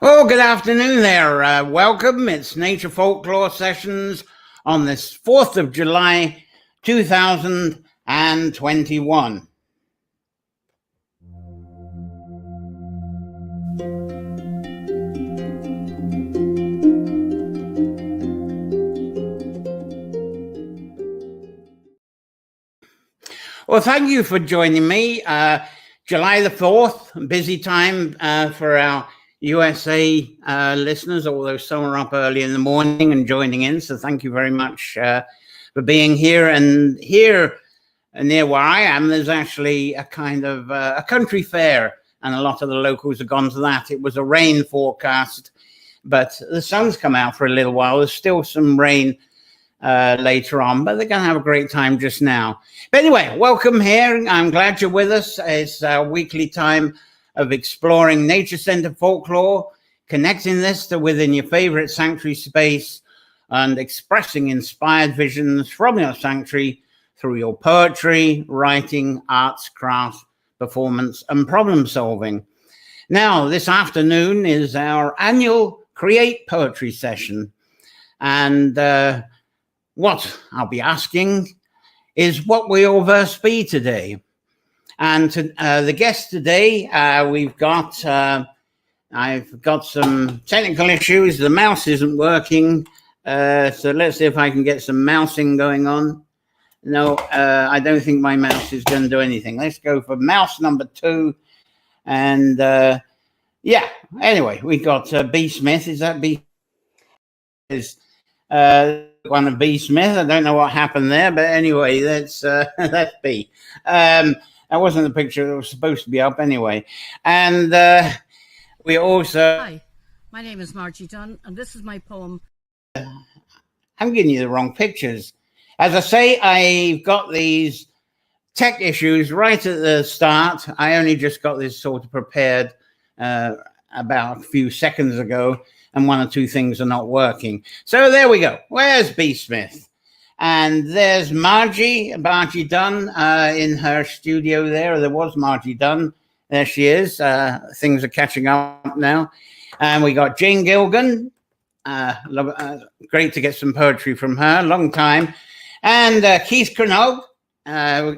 Oh, good afternoon there. Welcome. It's Nature Folklore Sessions on this 4th of July, 2021. Well, thank you for joining me. July the 4th, busy time for our USA listeners, although some are up early in the morning and joining in. So thank you very much for being here. And here near where I am, there's actually a kind of a country fair, and a lot of the locals have gone to that. It was a rain forecast, but the sun's come out for a little while. There's still some rain later on, but they're going to have a great time just now. But anyway, welcome here. I'm glad you're with us. It's our weekly time of exploring nature-centered folklore, connecting this to within your favorite sanctuary space, and expressing inspired visions from your sanctuary through your poetry, writing, arts, crafts, performance, and problem solving. Now, this afternoon is our annual Create Poetry session, and what I'll be asking is what will your verse be today? And the guest today, I've got some technical issues. The mouse isn't working. So let's see if I can get some mousing going on. No, I don't think my mouse is going to do anything. Let's go for mouse number 2. And yeah, anyway, we got B. Smith. Is that B? Is one of B. Smith. I don't know what happened there, but anyway, that's B. That wasn't the picture that was supposed to be up anyway. And we also... Hi, my name is Margie Dunn, and this is my poem. I'm giving you the wrong pictures. As I say, I've got these tech issues right at the start. I only just got this sort of prepared about a few seconds ago, and one or two things are not working. So there we go. Where's B. Smith? And there's Margie Dunn in her studio there. There was Margie Dunn. There she is. Things are catching up now. And we got Jane Gilgan. Great to get some poetry from her. Long time. And Keith Cranog.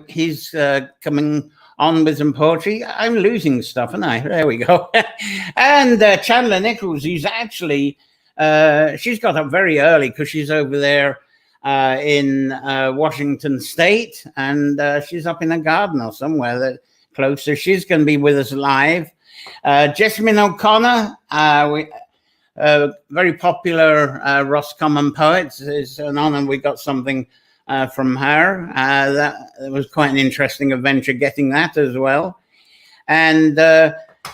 He's coming on with some poetry. I'm losing stuff, aren't I? There we go. And Chandler Nichols, who's actually, she's got up very early because she's over there in Washington State, and she's up in a garden or somewhere that close. So she's going to be with us live. Jessamine O'Connor, very popular Roscommon poet. It's an honor we got something from her. That was quite an interesting adventure getting that as well. And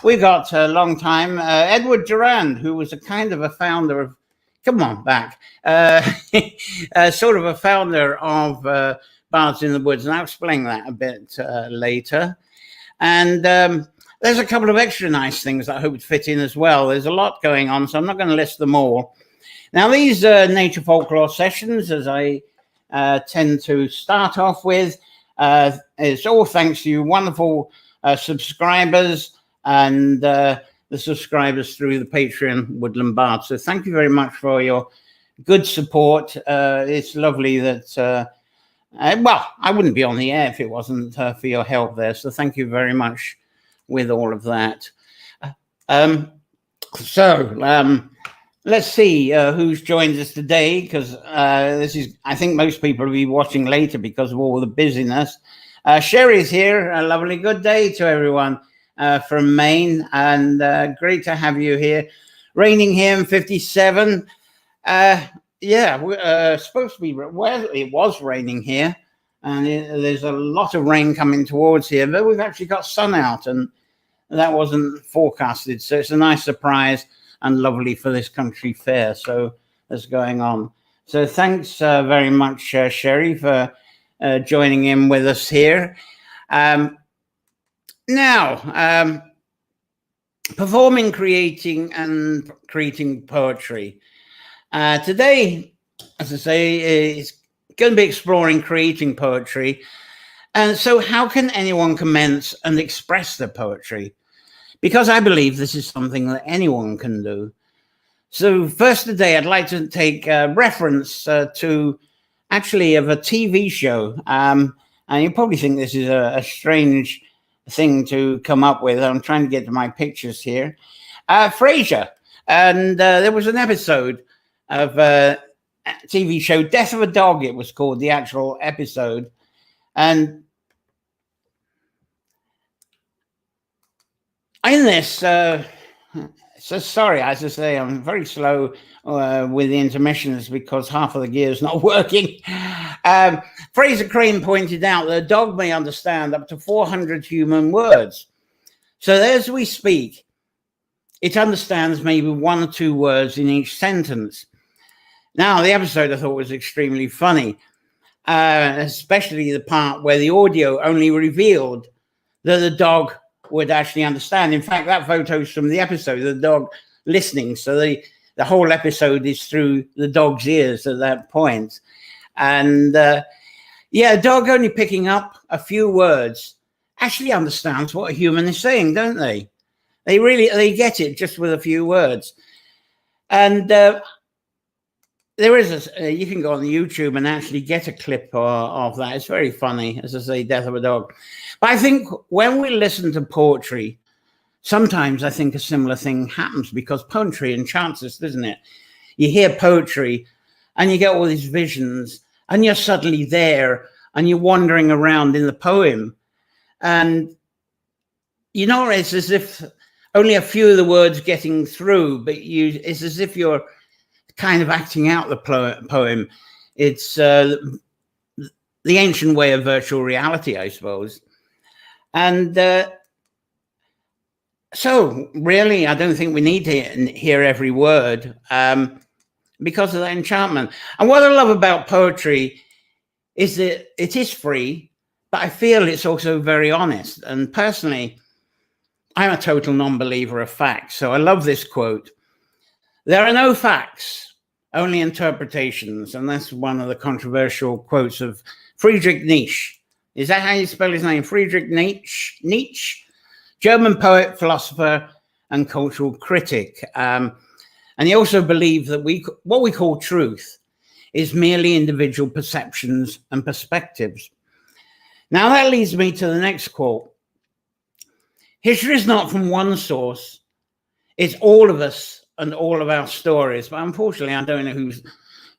we got a long time Edward Durand, who was a kind of a founder of, come on back, sort of a founder of Bards in the Woods, and I'll explain that a bit later. And there's a couple of extra nice things that I hope to fit in as well. There's a lot going on, so I'm not going to list them all. Now, these Nature Folklore sessions, as I tend to start off with, it's all thanks to you wonderful subscribers and the subscribers through the Patreon Woodland Bard. So thank you very much for your good support. It's lovely that, well, I wouldn't be on the air if it wasn't for your help there. So thank you very much with all of that. Let's see who's joined us today, because this is, I think most people will be watching later because of all the busyness. Sherry's here. A lovely good day to everyone from Maine, and great to have you here. Raining here in 57. Yeah, supposed to be, well, it was raining here, and there's a lot of rain coming towards here, but we've actually got sun out, and that wasn't forecasted. So it's a nice surprise and lovely for this country fair. So that's going on. So thanks very much, Sherry, for joining in with us here. Now, performing, creating, and creating poetry. Today, as I say, is going to be exploring creating poetry. And so how can anyone commence and express their poetry? because I believe this is something that anyone can do. So first today, I'd like to take reference to actually of a TV show. And you probably think this is a strange thing to come up with. I'm trying to get to my pictures here. Frasier. And there was an episode of a TV show, Death of a Dog, it was called, the actual episode. And in this, so sorry, as I say, I'm very slow with the intermissions because half of the gear is not working. Fraser Crane pointed out that a dog may understand up to 400 human words. So as we speak, it understands maybe 1 or 2 words in each sentence. Now, the episode I thought was extremely funny, especially the part where the audio only revealed that the dog would actually understand. In fact, that photo's from the episode, the dog listening. So the whole episode is through the dog's ears at that point. And yeah, a dog only picking up a few words actually understands what a human is saying, don't they? They get it just with a few words. And there is you can go on YouTube and actually get a clip of that. It's very funny, as I say, Death of a Dog. But I think when we listen to poetry, sometimes I think a similar thing happens because poetry enchants us, doesn't it? You hear poetry and you get all these visions and you're suddenly there and you're wandering around in the poem. And, you know, it's as if only a few of the words getting through, but it's as if you're kind of acting out the poem. It's the ancient way of virtual reality, I suppose. And so really, I don't think we need to hear every word because of that enchantment. And what I love about poetry is that it is free, but I feel it's also very honest. And personally, I'm a total non-believer of facts. So I love this quote. There are no facts, only interpretations. And that's one of the controversial quotes of Friedrich Nietzsche. Is that how you spell his name? Friedrich Nietzsche, German poet, philosopher, and cultural critic. And he also believed that what we call truth is merely individual perceptions and perspectives. Now that leads me to the next quote. History is not from one source. It's all of us and all of our stories. But unfortunately, I don't know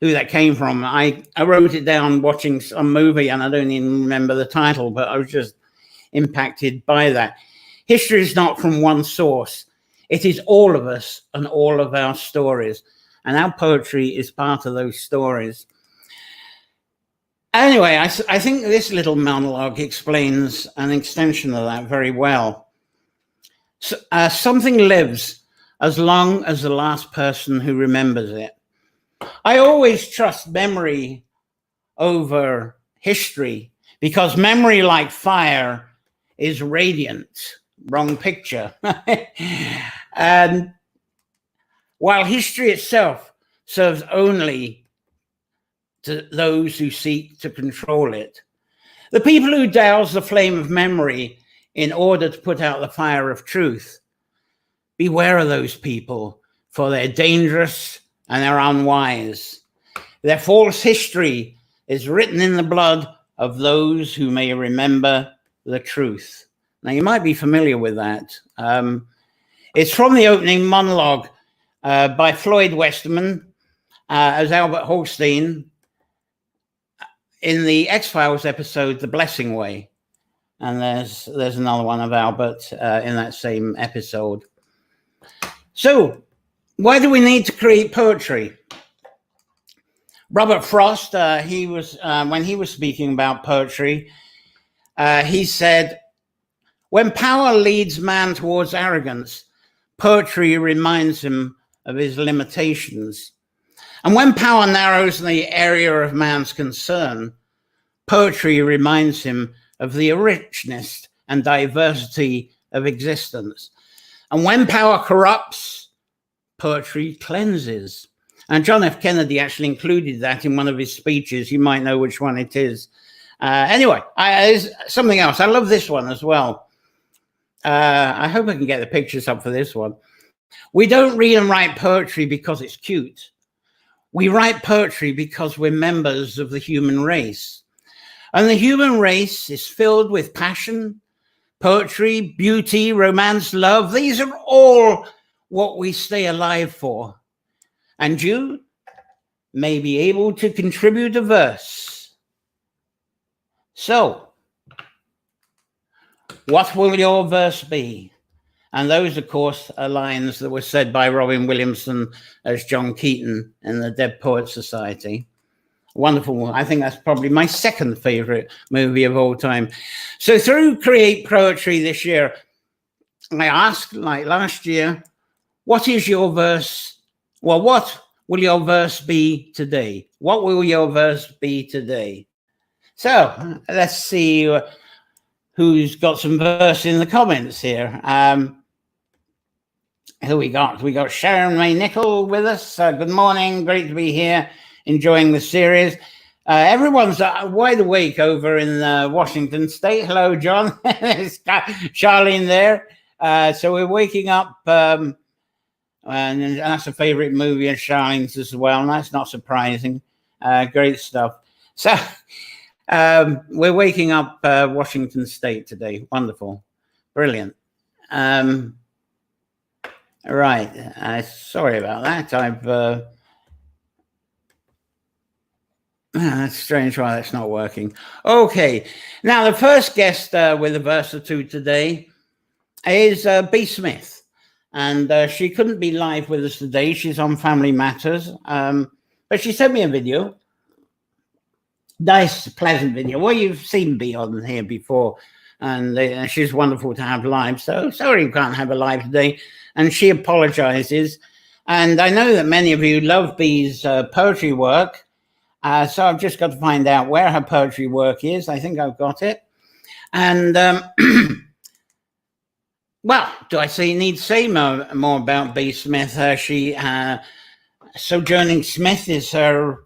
who that came from. I wrote it down watching some movie and I don't even remember the title, but I was just impacted by that. History is not from one source. It is all of us and all of our stories. And our poetry is part of those stories. Anyway, I think this little monologue explains an extension of that very well. So, something lives as long as the last person who remembers it. I always trust memory over history because memory, like fire, is radiant. Wrong picture. And while history itself serves only to those who seek to control it, the people who douse the flame of memory in order to put out the fire of truth, beware of those people, for they're dangerous and they're unwise. Their false history is written in the blood of those who may remember the truth. Now, you might be familiar with that. It's from the opening monologue by Floyd Westerman as Albert Holstein in the X-Files episode, The Blessing Way. And there's another one of Albert in that same episode. So, why do we need to create poetry? Robert Frost, he was when he was speaking about poetry, he said, when power leads man towards arrogance, poetry reminds him of his limitations. And when power narrows the area of man's concern, poetry reminds him of the richness and diversity of existence. And when power corrupts, poetry cleanses. And John F. Kennedy actually included that in one of his speeches. You might know which one it is. Anyway, there's something else. I love this one as well. I hope I can get the pictures up for this one. We don't read and write poetry because it's cute. We write poetry because we're members of the human race. And the human race is filled with passion, poetry, beauty, romance, love. These are all what we stay alive for. And you may be able to contribute a verse. So, what will your verse be? And those, of course, are lines that were said by Robin Williamson as John Keaton in the Dead Poets Society. Wonderful. I think that's probably my second favorite movie of all time. So through Create Poetry this year, I asked, like last year, what is your verse? Well, what will your verse be today? What will your verse be today? So let's see who's got some verse in the comments here. Who we got? We got Sharon May Nichols with us. Good morning. Great to be here, enjoying the series. Everyone's wide awake over in Washington State. Hello, John. It's Charlene there. So we're waking up, and that's a favorite movie of Charlene's as well. And that's not surprising. Great stuff. So we're waking up Washington State today. Wonderful. Brilliant. Right. Sorry about that. That's strange why that's not working. Okay. Now, the first guest with a verse or two today is B. Smith. And she couldn't be live with us today. She's on Family Matters. But she sent me a video. Nice, pleasant video. Well, you've seen B on here before. And she's wonderful to have live. So sorry you can't have her live today. And she apologizes. And I know that many of you love B's poetry work. So I've just got to find out where her poetry work is. I think I've got it. And, well, do I need to say more about B. Smith? Sojourning Smith is her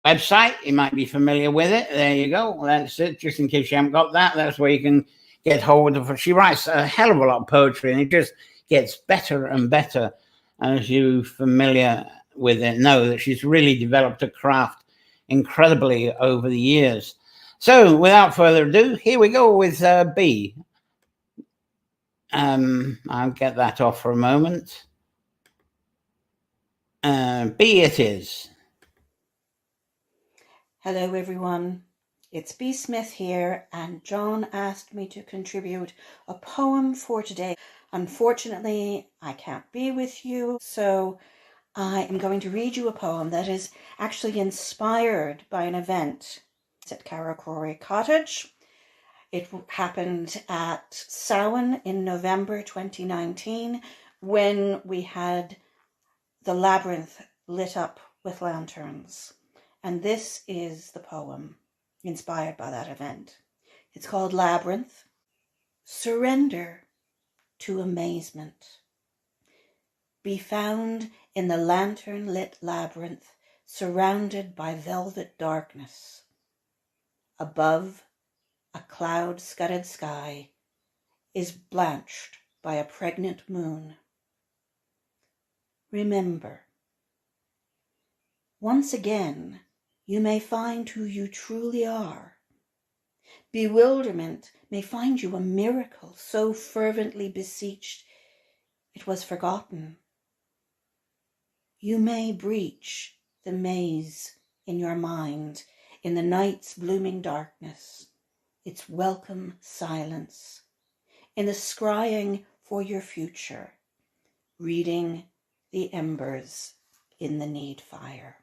website. You might be familiar with it. There you go. That's it. Just in case you haven't got that, that's where you can get hold of her. She writes a hell of a lot of poetry, and it just gets better and better as you familiar with it know that she's really developed a craft incredibly over the years. So without further ado, here we go with B. I'll get that off for a moment. B it is. Hello everyone, it's B. Smith here, and John asked me to contribute a poem for today. Unfortunately, I can't be with you, so I am going to read you a poem that is actually inspired by an event at Carracrory Cottage. It happened at Samhain in November 2019 when we had the labyrinth lit up with lanterns. And this is the poem inspired by that event. It's called Labyrinth. Surrender to amazement. Be found in the lantern-lit labyrinth, surrounded by velvet darkness. Above, a cloud-scudded sky is blanched by a pregnant moon. Remember, once again, you may find who you truly are. Bewilderment may find you a miracle so fervently beseeched it was forgotten. You may breach the maze in your mind in the night's blooming darkness, its welcome silence, in the scrying for your future, reading the embers in the need fire.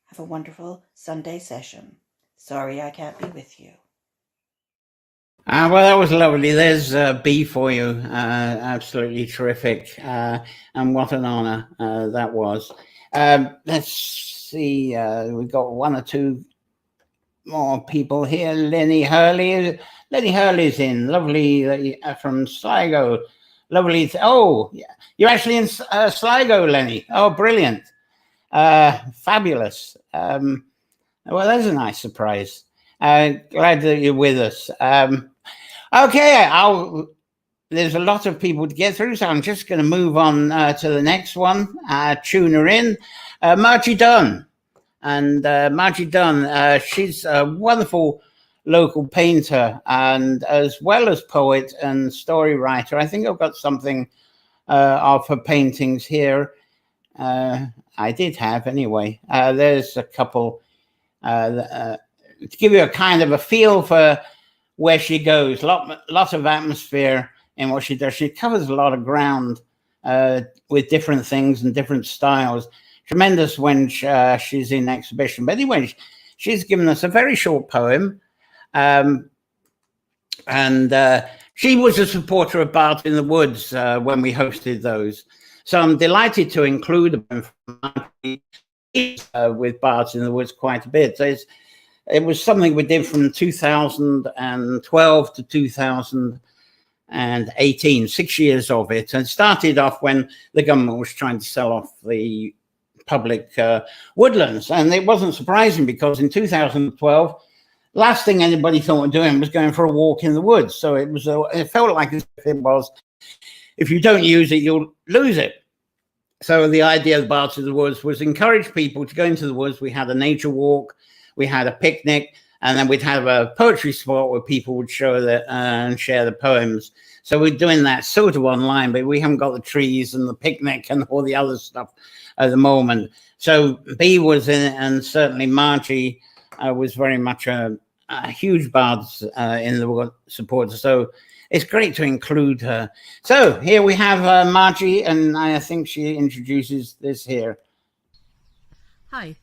Have a wonderful Sunday session. Sorry I can't be with you. Well, that was lovely. There's B for you. Absolutely terrific. And what an honor that was. Let's see. We've got one or two more people here. Lenny Hurley. Lenny Hurley's in. Lovely from Sligo. Lovely. Oh, you're actually in Sligo, Lenny. Oh, brilliant. Fabulous. Well, that's a nice surprise. Glad that you're with us. Okay, there's a lot of people to get through, so I'm just going to move on to the next one. Tune her in. Margie Dunn. And Margie Dunn, she's a wonderful local painter and as well as poet and story writer. I think I've got something of her paintings here. I did have anyway. There's a couple to give you a kind of a feel for where she goes. Lot of atmosphere in what she does. She covers a lot of ground with different things and different styles. Tremendous when she's in exhibition. But anyway, she's given us a very short poem. And she was a supporter of Bards in the Woods when we hosted those. So I'm delighted to include them with Bards in the Woods quite a bit. So it was something we did from 2012 to 2018, 6 years of it. And started off when the government was trying to sell off the public woodlands. And it wasn't surprising because in 2012, last thing anybody thought of doing was going for a walk in the woods. So it felt like as if it was, if you don't use it, you'll lose it. So the idea of Bards in the Woods was encourage people to go into the woods. We had a nature walk, we had a picnic, and then we'd have a poetry spot where people would show that and share the poems. So we're doing that sort of online, but we haven't got the trees and the picnic and all the other stuff at the moment. So B was in it, and certainly Margie was very much a huge Bards in the Woods supporter. So it's great to include her. So here we have Margie, and I think she introduces this here. Hi,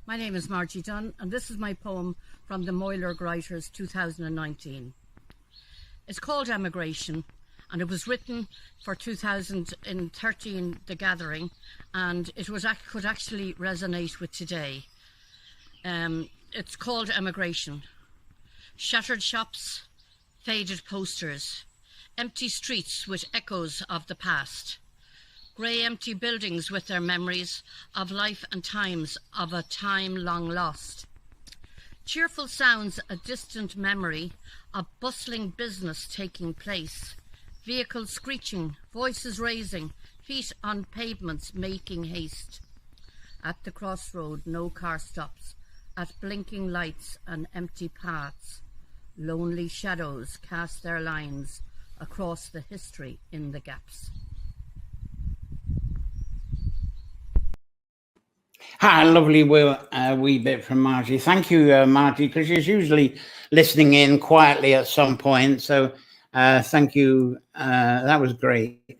my name is Margie Dunn, and this is my poem from the Moyler Writers 2019. It's called Emigration, and it was written for 2013, The Gathering, and it could actually resonate with today. It's called Emigration. Shattered shops, faded posters, empty streets with echoes of the past, grey empty buildings with their memories of life and times of a time long lost. Cheerful sounds, a distant memory of bustling business taking place, vehicles screeching, voices raising, feet on pavements making haste. At the crossroad, no car stops, at blinking lights and empty paths, lonely shadows cast their lines across the history in the gaps. Hi, lovely wee bit from Margie. Thank you, Margie, because she's usually listening in quietly at some point. So thank you. That was great.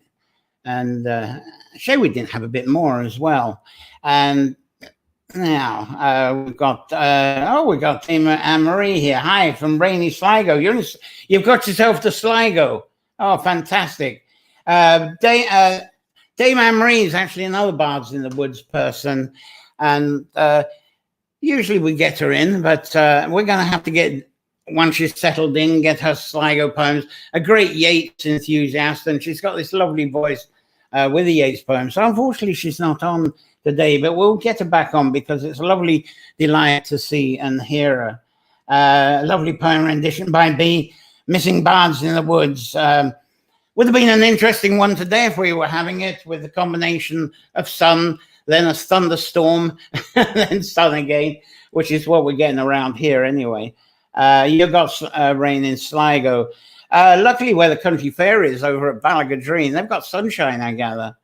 And shame we didn't have a bit more as well. And now we've got Dame Anne-Marie here. Hi, from rainy Sligo. You've got yourself to Sligo. Oh, fantastic. Dame Anne-Marie is actually another Bards in the Woods person. And usually we get her in, but we're going to have to get, once she's settled in, get her Sligo poems. A great Yeats enthusiast, and she's got this lovely voice with the Yeats poems. So unfortunately, she's not on today, but we'll get her back on because it's a lovely delight to see and hear her. Lovely poem rendition by B, Missing Bards in the Woods. Would have been an interesting one today if we were having it with a combination of sun, then a thunderstorm, and then sun again, which is what we're getting around here anyway. You've got rain in Sligo. Luckily, where the country fair is over at Ballagadreen, they've got sunshine, I gather.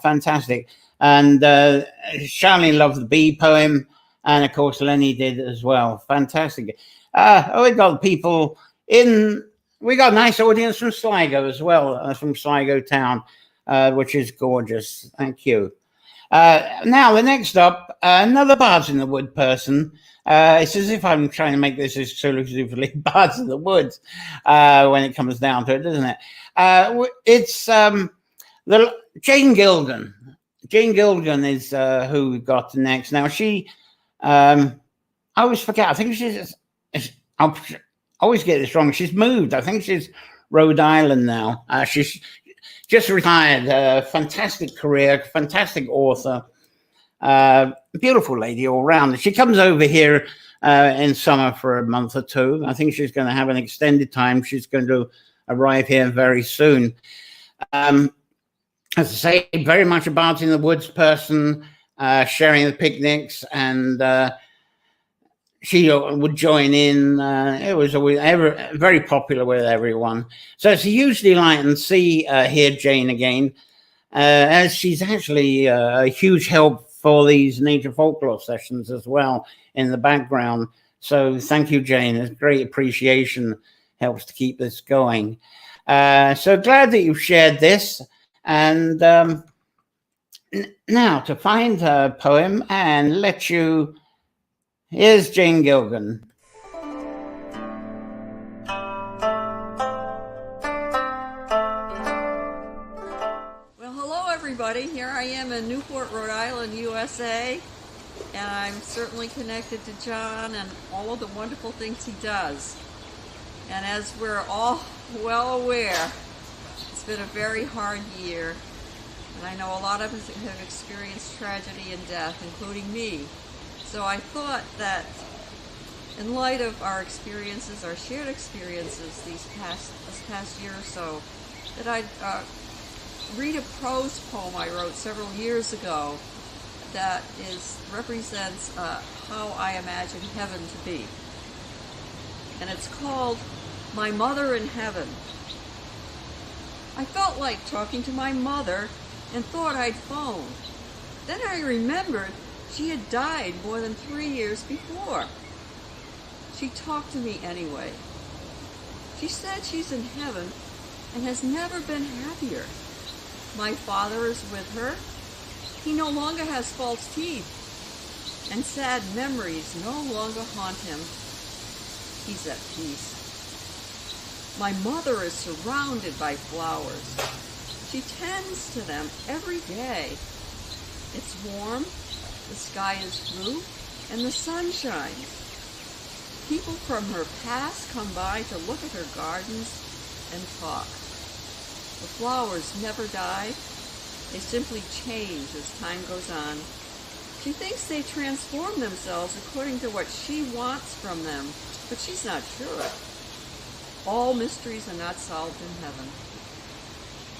Fantastic. And Charlene loved the bee poem, and of course Lenny did as well. Fantastic. We got people in. We got a nice audience from Sligo as well, from Sligo town, which is gorgeous. Thank you. Now, the next up, another Bards in the Wood person. It's as if I'm trying to make this exclusively Bards in the Woods when it comes down to it, doesn't it? It's Jane Gilgan. Jane Gilgan is who we got next. Now, she, I always forget, I think she's, I always get this wrong. She's moved. I think she's Rhode Island now. She's just retired. Fantastic career, fantastic author. Beautiful lady all round. She comes over here in summer for a month or two. I think she's going to have an extended time. She's going to arrive here very soon. As I say, very much a Bards in the Woods person, sharing the picnics, and she would join in. It was always very popular with everyone. So it's a huge delight and hear Jane again, as she's actually a huge help for these Nature Folklore sessions as well in the background. So thank you, Jane. It's great appreciation. Helps to keep this going. So glad that you've shared this. And now to find her poem and let you... Here's Jane Gilgan. Well, hello everybody. Here I am in Newport, Rhode Island, USA, and I'm certainly connected to John and all of the wonderful things he does. And as we're all well aware, it's been a very hard year, and I know a lot of us have experienced tragedy and death, including me. So I thought that in light of our experiences, our shared experiences this past year or so, that I'd read a prose poem I wrote several years ago that represents how I imagine heaven to be. And it's called My Mother in Heaven. I felt like talking to my mother and thought I'd phone. Then I remembered she had died more than 3 years before. She talked to me anyway. She said she's in heaven and has never been happier. My father is with her. He no longer has false teeth, and sad memories no longer haunt him. He's at peace. My mother is surrounded by flowers. She tends to them every day. It's warm. The sky is blue, and the sun shines. People from her past come by to look at her gardens and talk. The flowers never die. They simply change as time goes on. She thinks they transform themselves according to what she wants from them, but she's not sure. All mysteries are not solved in heaven.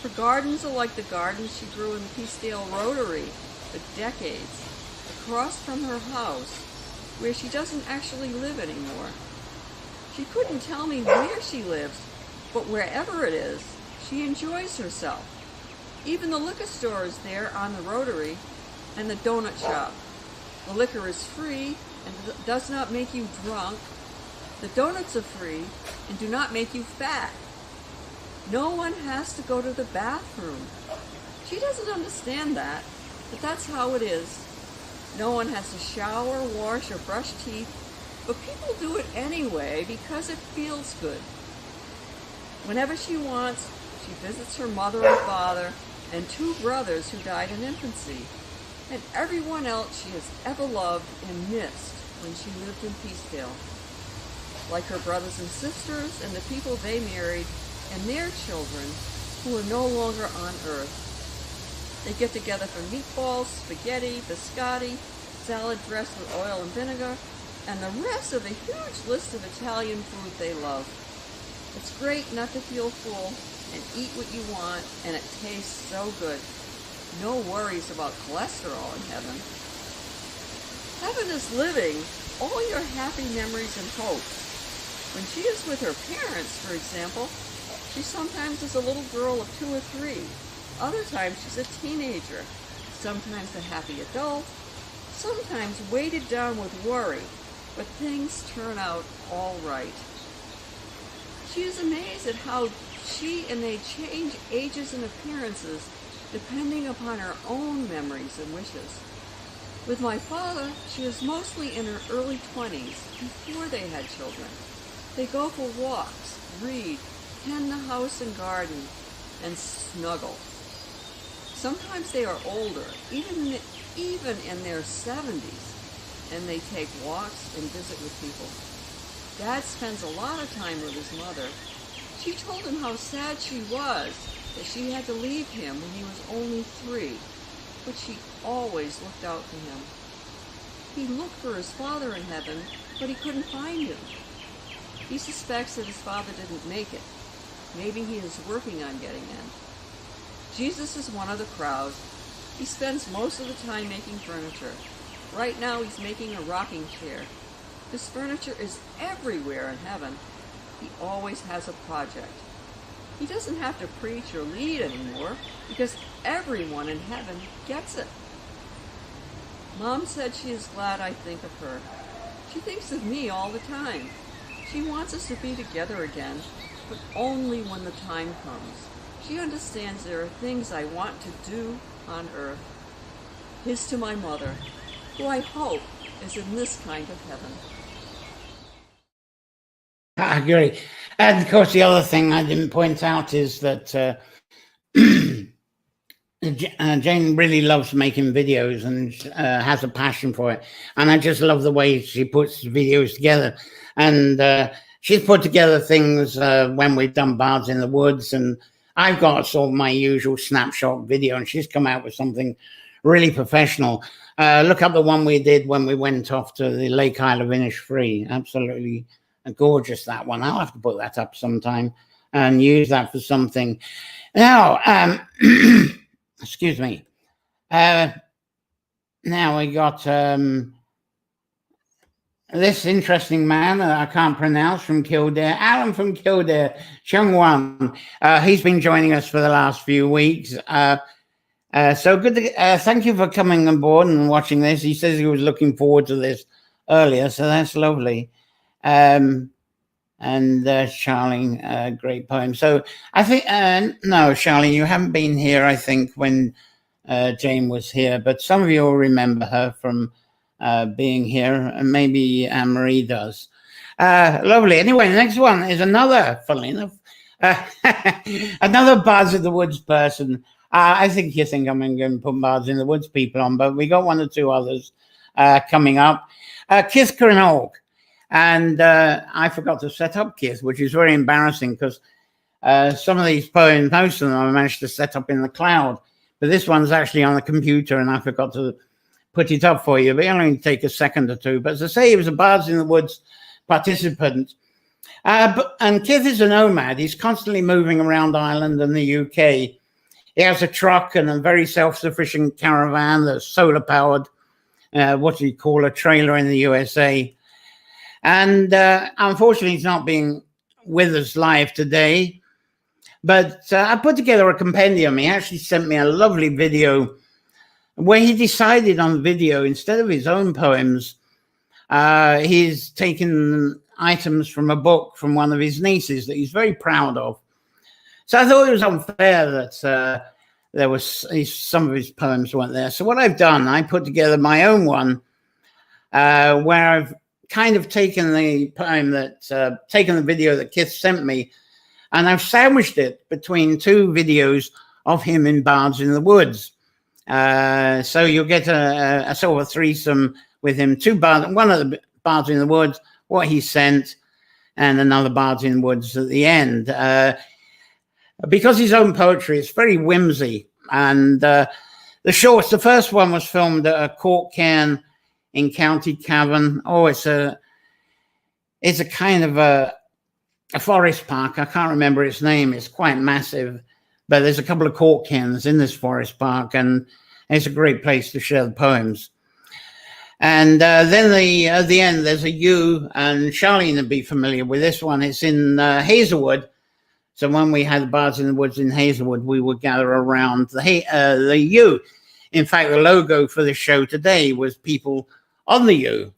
Her gardens are like the gardens she grew in the Peacedale Rotary for decades, across from her house, where she doesn't actually live anymore. She couldn't tell me where she lives, but wherever it is, she enjoys herself. Even the liquor store is there on the Rotary, and the donut shop. The liquor is free and does not make you drunk. The donuts are free and do not make you fat. No one has to go to the bathroom. She doesn't understand that, but that's how it is. No one has to shower, wash, or brush teeth, but people do it anyway because it feels good. Whenever she wants, she visits her mother and father and 2 brothers who died in infancy, and everyone else she has ever loved and missed when she lived in Peacedale. Like her brothers and sisters and the people they married and their children who are no longer on earth. They get together for meatballs, spaghetti, biscotti, salad dressed with oil and vinegar, and the rest of the huge list of Italian food they love. It's great not to feel full and eat what you want, and it tastes so good. No worries about cholesterol in heaven. Heaven is living all your happy memories and hopes. When she is with her parents, for example, she sometimes is a little girl of 2 or 3. Other times she's a teenager, sometimes a happy adult, sometimes weighted down with worry, but things turn out all right. She is amazed at how she and they change ages and appearances depending upon her own memories and wishes. With my father, she is mostly in her early 20s, before they had children. They go for walks, read, tend the house and garden, and snuggle. Sometimes they are older, even in their 70s, and they take walks and visit with people. Dad spends a lot of time with his mother. She told him how sad she was that she had to leave him when he was only 3. but she always looked out for him. He looked for his father in heaven, but he couldn't find him. He suspects that his father didn't make it. Maybe he is working on getting in. Jesus is one of the crowd. He spends most of the time making furniture. Right now he's making a rocking chair. This furniture is everywhere in heaven. He always has a project. He doesn't have to preach or lead anymore because everyone in heaven gets it. Mom said she is glad I think of her. She thinks of me all the time. She wants us to be together again, but only when the time comes. She understands there are things I want to do on earth. Here's to my mother, who I hope is in this kind of heaven. I agree. And of course, the other thing I didn't point out is that Jane really loves making videos and has a passion for it. And I just love the way she puts videos together. And she's put together things when we've done Bards in the Woods. And I've got sort of my usual snapshot video, and she's come out with something really professional. Look up the one we did when we went off to the Lake Isle of Innisfree. Absolutely gorgeous, that one. I'll have to put that up sometime and use that for something. Now, excuse me. Now we got this interesting man I can't pronounce, from Kildare, Alan from Kildare, Chung-Wan. He's been joining us for the last few weeks. So good. Thank you for coming on board and watching this. He says he was looking forward to this earlier, so that's lovely. And Charlene, great poem. So I think, no, Charlene, you haven't been here, I think, when Jane was here, but some of you will remember her from being here, and maybe Anne-Marie does. Lovely. Anyway, the next one is another, funnily enough, another Bards in the Woods person. I think you think I'm going to put Bards in the Woods people on, but we got one or two others coming up. Keith Crannog. And I forgot to set up Keith, which is very embarrassing because some of these poems, most of them I managed to set up in the cloud, but this one's actually on the computer and I forgot to put it up for you. But it'll only take a second or two. But as I say, he was a Bards in the Woods participant. And Keith is a nomad. He's constantly moving around Ireland and the UK. He has a truck and a very self-sufficient caravan that's solar-powered, what do you call a trailer in the USA. And unfortunately, he's not being with us live today. But I put together a compendium. He actually sent me a lovely video where he decided on video, instead of his own poems, he's taken items from a book from one of his nieces that he's very proud of. So I thought it was unfair that there was some of his poems weren't there. So what I've done, I put together my own one where I've kind of taken the poem that, taken the video that Keith sent me, and I've sandwiched it between two videos of him in Bards in the Woods. So you'll get a sort of a threesome with him, two bards, one of the Bards in the Woods, what he sent, and another Bards in the Woods at the end. Because his own poetry is very whimsy, and the shorts, the first one was filmed at a cork cairn in County Cavan. Oh, it's a kind of a forest park. I can't remember its name. It's quite massive, but there's a couple of cork cairns in this forest park, and it's a great place to share the poems. And then at the end, there's a yew, and Charlene would be familiar with this one. It's in Hazelwood. So when we had the Bards in the Woods in Hazelwood, we would gather around the yew. In fact, the logo for the show today was people on the yew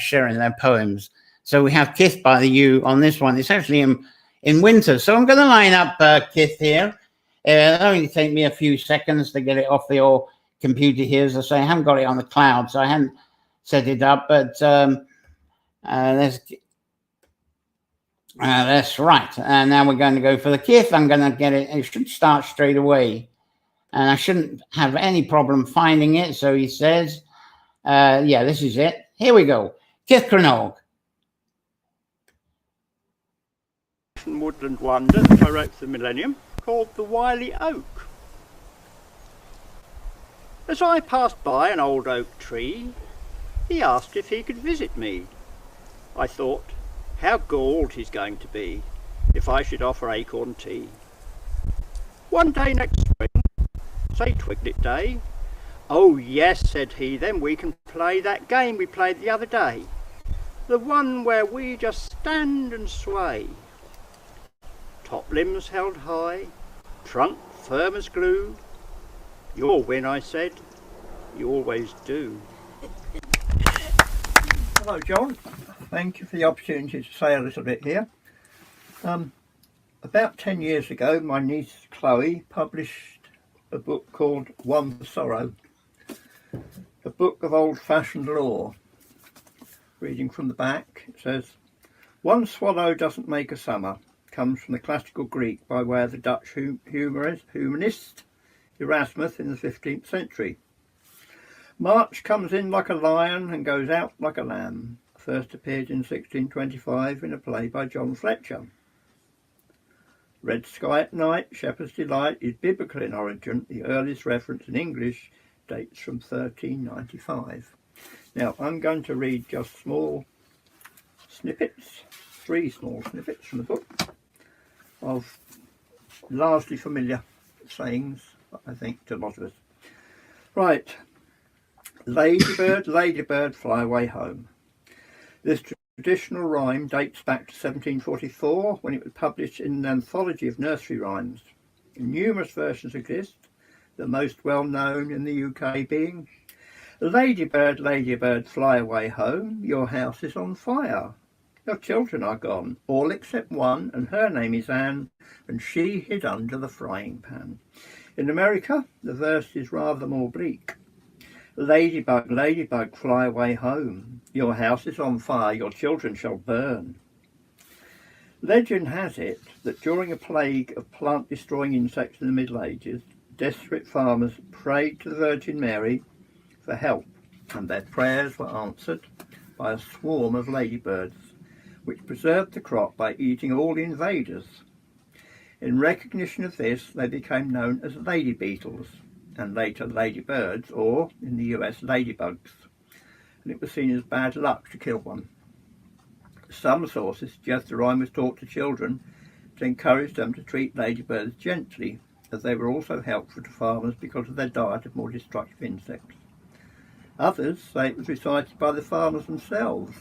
sharing their poems. So we have Keith by the yew on this one. It's actually in winter. So I'm going to line up Keith here. It'll only take me a few seconds to get it off the old computer here. As I say, I haven't got it on the cloud, so I haven't set it up. But that's right. And now we're going to go for the Keith. I'm going to get it. It should start straight away. And I shouldn't have any problem finding it. So he says, yeah, this is it. Here we go. Keith Crannog. Woodland Wonder that I wrote for the millennium, called The Wily Oak. As I passed by an old oak tree, he asked if he could visit me. I thought, how galled he's going to be if I should offer acorn tea. One day next spring, say Twiglet Day. Oh yes, said he, then we can play that game we played the other day. The one where we just stand and sway. Top limbs held high, trunk firm as glue. You'll win, I said. You always do. Hello, John. Thank you for the opportunity to say a little bit here. About 10 years ago, my niece Chloe published a book called One for Sorrow, a book of old-fashioned lore. Reading from the back, it says, "One swallow doesn't make a summer," comes from the classical Greek by way of the Dutch humanist Erasmus in the 15th century. "March comes in like a lion and goes out like a lamb," first appeared in 1625 in a play by John Fletcher. "Red sky at night, shepherd's delight" is biblical in origin. The earliest reference in English dates from 1395. Now, I'm going to read just small snippets, 3 small snippets from the book of largely familiar sayings, I think, to a lot of us. Right. "Ladybird, ladybird, fly away home." This traditional rhyme dates back to 1744 when it was published in an anthology of nursery rhymes. Numerous versions exist, the most well known in the UK being, "Ladybird, ladybird, fly away home, your house is on fire. Your children are gone, all except one, and her name is Anne, and she hid under the frying pan." In America, the verse is rather more bleak. "Ladybug, ladybug, fly away home. Your house is on fire, your children shall burn." Legend has it that during a plague of plant-destroying insects in the Middle Ages, desperate farmers prayed to the Virgin Mary for help, and their prayers were answered by a swarm of ladybirds, which preserved the crop by eating all the invaders. In recognition of this, they became known as lady beetles, and later ladybirds, or, in the US, ladybugs, and it was seen as bad luck to kill one. Some sources suggest the rhyme was taught to children to encourage them to treat ladybirds gently, as they were also helpful to farmers because of their diet of more destructive insects. Others say it was recited by the farmers themselves,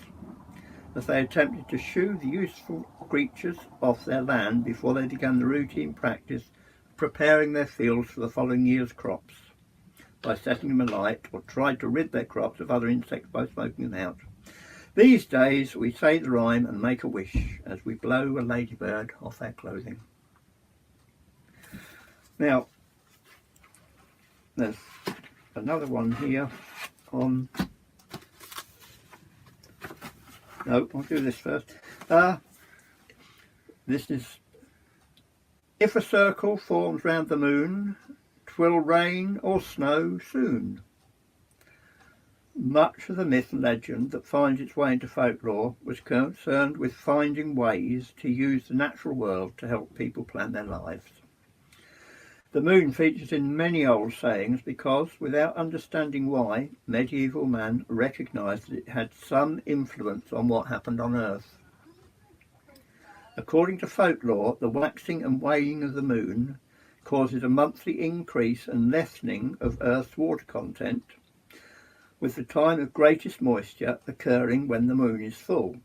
as they attempted to shoo the useful creatures off their land before they began the routine practice of preparing their fields for the following year's crops, by setting them alight, or tried to rid their crops of other insects by smoking them out. These days we say the rhyme and make a wish as we blow a ladybird off our clothing. Now, there's another one here on... No, I'll do this first. This is, "If a circle forms round the moon, 'twill rain or snow soon." Much of the myth and legend that finds its way into folklore was concerned with finding ways to use the natural world to help people plan their lives. The moon features in many old sayings because, without understanding why, medieval man recognised that it had some influence on what happened on Earth. According to folklore, the waxing and waning of the moon causes a monthly increase and lessening of Earth's water content, with the time of greatest moisture occurring when the moon is full.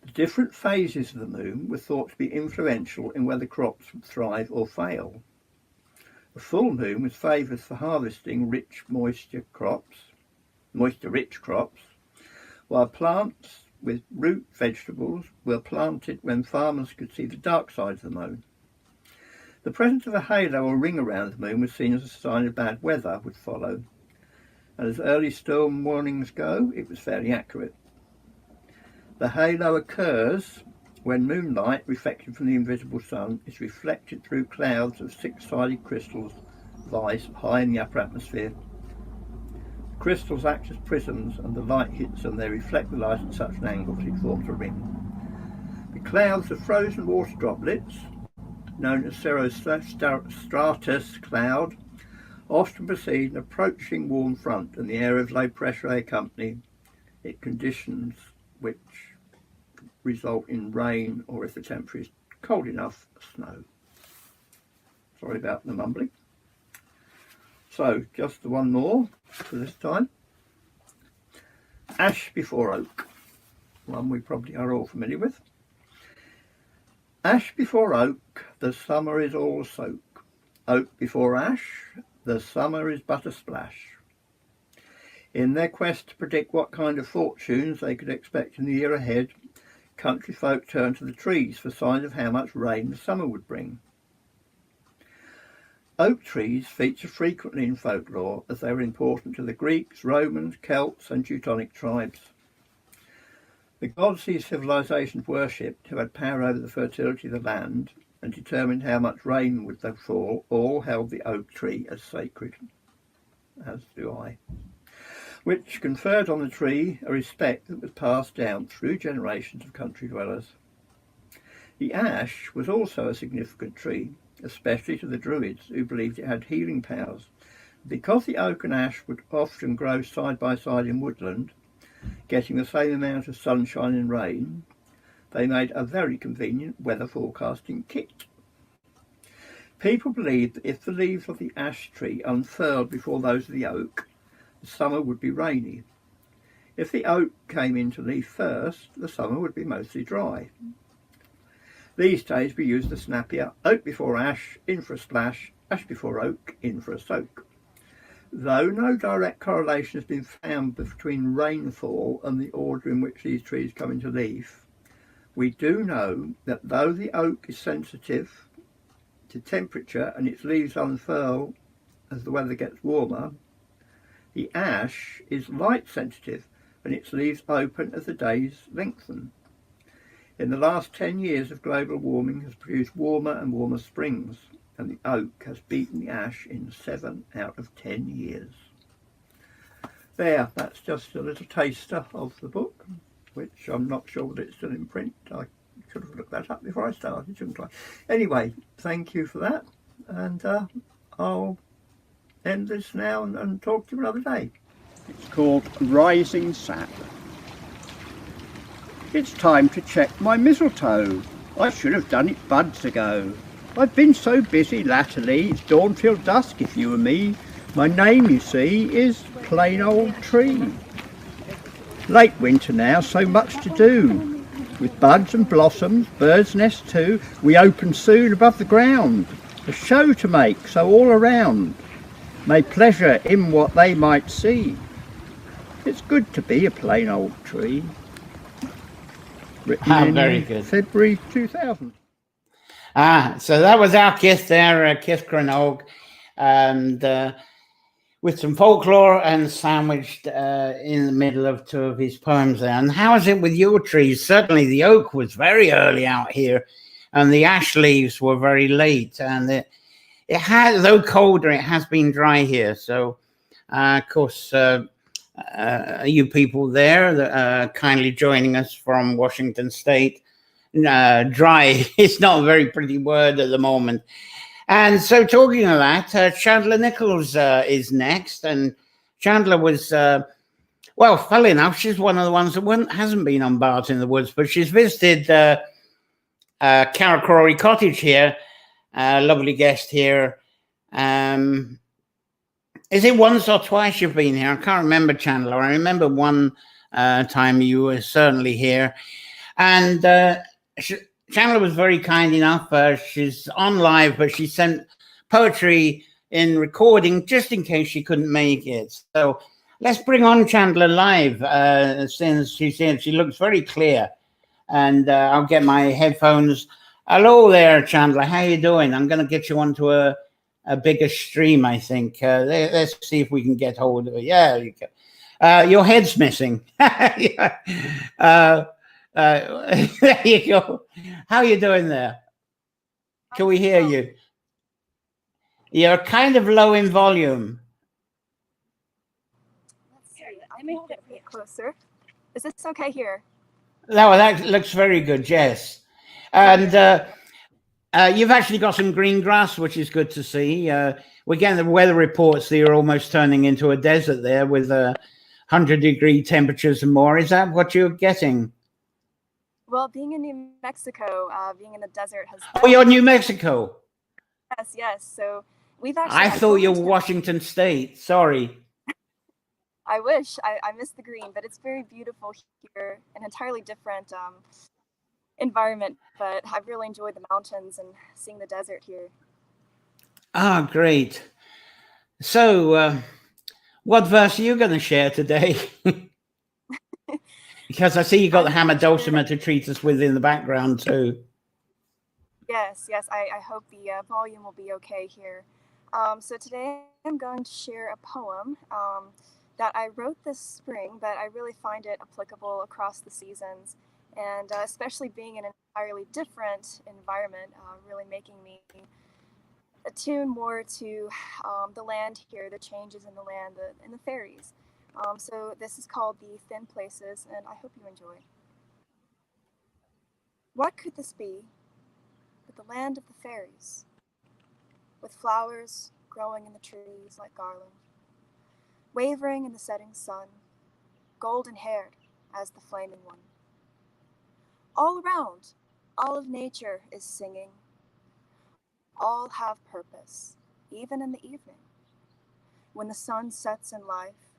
The different phases of the moon were thought to be influential in whether crops would thrive or fail. A full moon was favoured for harvesting moisture-rich crops, while plants with root vegetables were planted when farmers could see the dark side of the moon. The presence of a halo or ring around the moon was seen as a sign of bad weather would follow, and as early storm warnings go, it was fairly accurate. The halo occurs when moonlight, reflected from the invisible sun, is reflected through clouds of six-sided crystals of ice high in the upper atmosphere. The crystals act as prisms, and the light hits them. They reflect the light at such an angle that it forms a ring. The clouds of frozen water droplets, known as cirrostratus cloud, often precede an approaching warm front, and the air of low pressure accompany it, conditions which result in rain, or if the temperature is cold enough, snow. Sorry about the mumbling. So just the one more for this time. Ash before oak, one we probably are all familiar with. Ash before oak, the summer is all soak. Oak before ash, the summer is but a splash. In their quest to predict what kind of fortunes they could expect in the year ahead, country folk turned to the trees for signs of how much rain the summer would bring. Oak trees feature frequently in folklore as they were important to the Greeks, Romans, Celts and Teutonic tribes. The gods these civilizations worshipped, who had power over the fertility of the land and determined how much rain would fall, all held the oak tree as sacred, as do I, which conferred on the tree a respect that was passed down through generations of country dwellers. The ash was also a significant tree, especially to the Druids, who believed it had healing powers. Because the oak and ash would often grow side by side in woodland, getting the same amount of sunshine and rain, they made a very convenient weather forecasting kit. People believed that if the leaves of the ash tree unfurled before those of the oak, the summer would be rainy. If the oak came into leaf first, the summer would be mostly dry. These days we use the snappier oak before ash, in for a splash, ash before oak, in for a soak. Though no direct correlation has been found between rainfall and the order in which these trees come into leaf, we do know that though the oak is sensitive to temperature and its leaves unfurl as the weather gets warmer, the ash is light sensitive and its leaves open as the days lengthen. In the last 10 years of global warming has produced warmer and warmer springs, and the oak has beaten the ash in 7 out of 10 years. There, that's just a little taster of the book, which I'm not sure that it's still in print. I should have looked that up before I started, shouldn't I? Anyway, thank you for that, and I'll end this now and talk to you another day. It's called Rising Sap. It's time to check my mistletoe. I should have done it buds ago. I've been so busy latterly, it's dawn till dusk if you and me. My name, you see, is Plain Old Tree. Late winter now, so much to do. With buds and blossoms, birds' nests too, we open soon above the ground. A show to make, so all around may pleasure in what they might see. It's good to be a plain old tree. Written in very good. February 2000. So that was our Kith there, Kith Cranogue, and with some folklore and sandwiched in the middle of 2 of his poems there. And how is it with your trees? Certainly the oak was very early out here, and the ash leaves were very late. And it has, though colder, it has been dry here. So, of course, you people there that kindly joining us from Washington State. Dry is not a very pretty word at the moment. And so talking of that, Chandler Nichols is next. And Chandler was, well, funnily enough, she's one of the ones that hasn't been on Bards in the Woods, but she's visited Carracrory Cottage here, lovely guest here. Is it once or twice you've been here? I can't remember, Chandler. I remember one time you were certainly here. And Chandler was very kind enough. She's on live, but she sent poetry in recording just in case she couldn't make it. So let's bring on Chandler live since she's in. She looks very clear. And I'll get my headphones. Hello there, Chandler. How you doing? I'm going to get you onto a bigger stream, I think. Let's see if we can get hold of it. Yeah, you can. Your head's missing. There you go. How are you doing there? Can we hear you? You're kind of low in volume. Let's see. I may hold it a bit closer. Is this okay here? No, that looks very good, Jess. And you've actually got some green grass, which is good to see. we're getting the weather reports that you're almost turning into a desert there with 100-degree temperatures and more. Is that what you're getting? Well, being in New Mexico, being in the desert has... Oh, you're New Mexico. Yes. So we've actually... I thought you were Washington State. Sorry. I wish. I miss the green, but it's very beautiful here, an entirely different environment, but I've really enjoyed the mountains and seeing the desert here. Ah, great. So, what verse are you going to share today? Because I see you got the hammer dulcimer to treat us with in the background too. Yes. I hope the volume will be okay here. So today I'm going to share a poem that I wrote this spring, but I really find it applicable across the seasons, and especially being in an entirely different environment, really making me attune more to the land here, the changes in the land, and the fairies. So this is called The Thin Places, and I hope you enjoy. What could this be but the land of the fairies, with flowers growing in the trees like garland, wavering in the setting sun, golden-haired as the flaming one. All around, all of nature is singing. All have purpose, even in the evening, when the sun sets in life,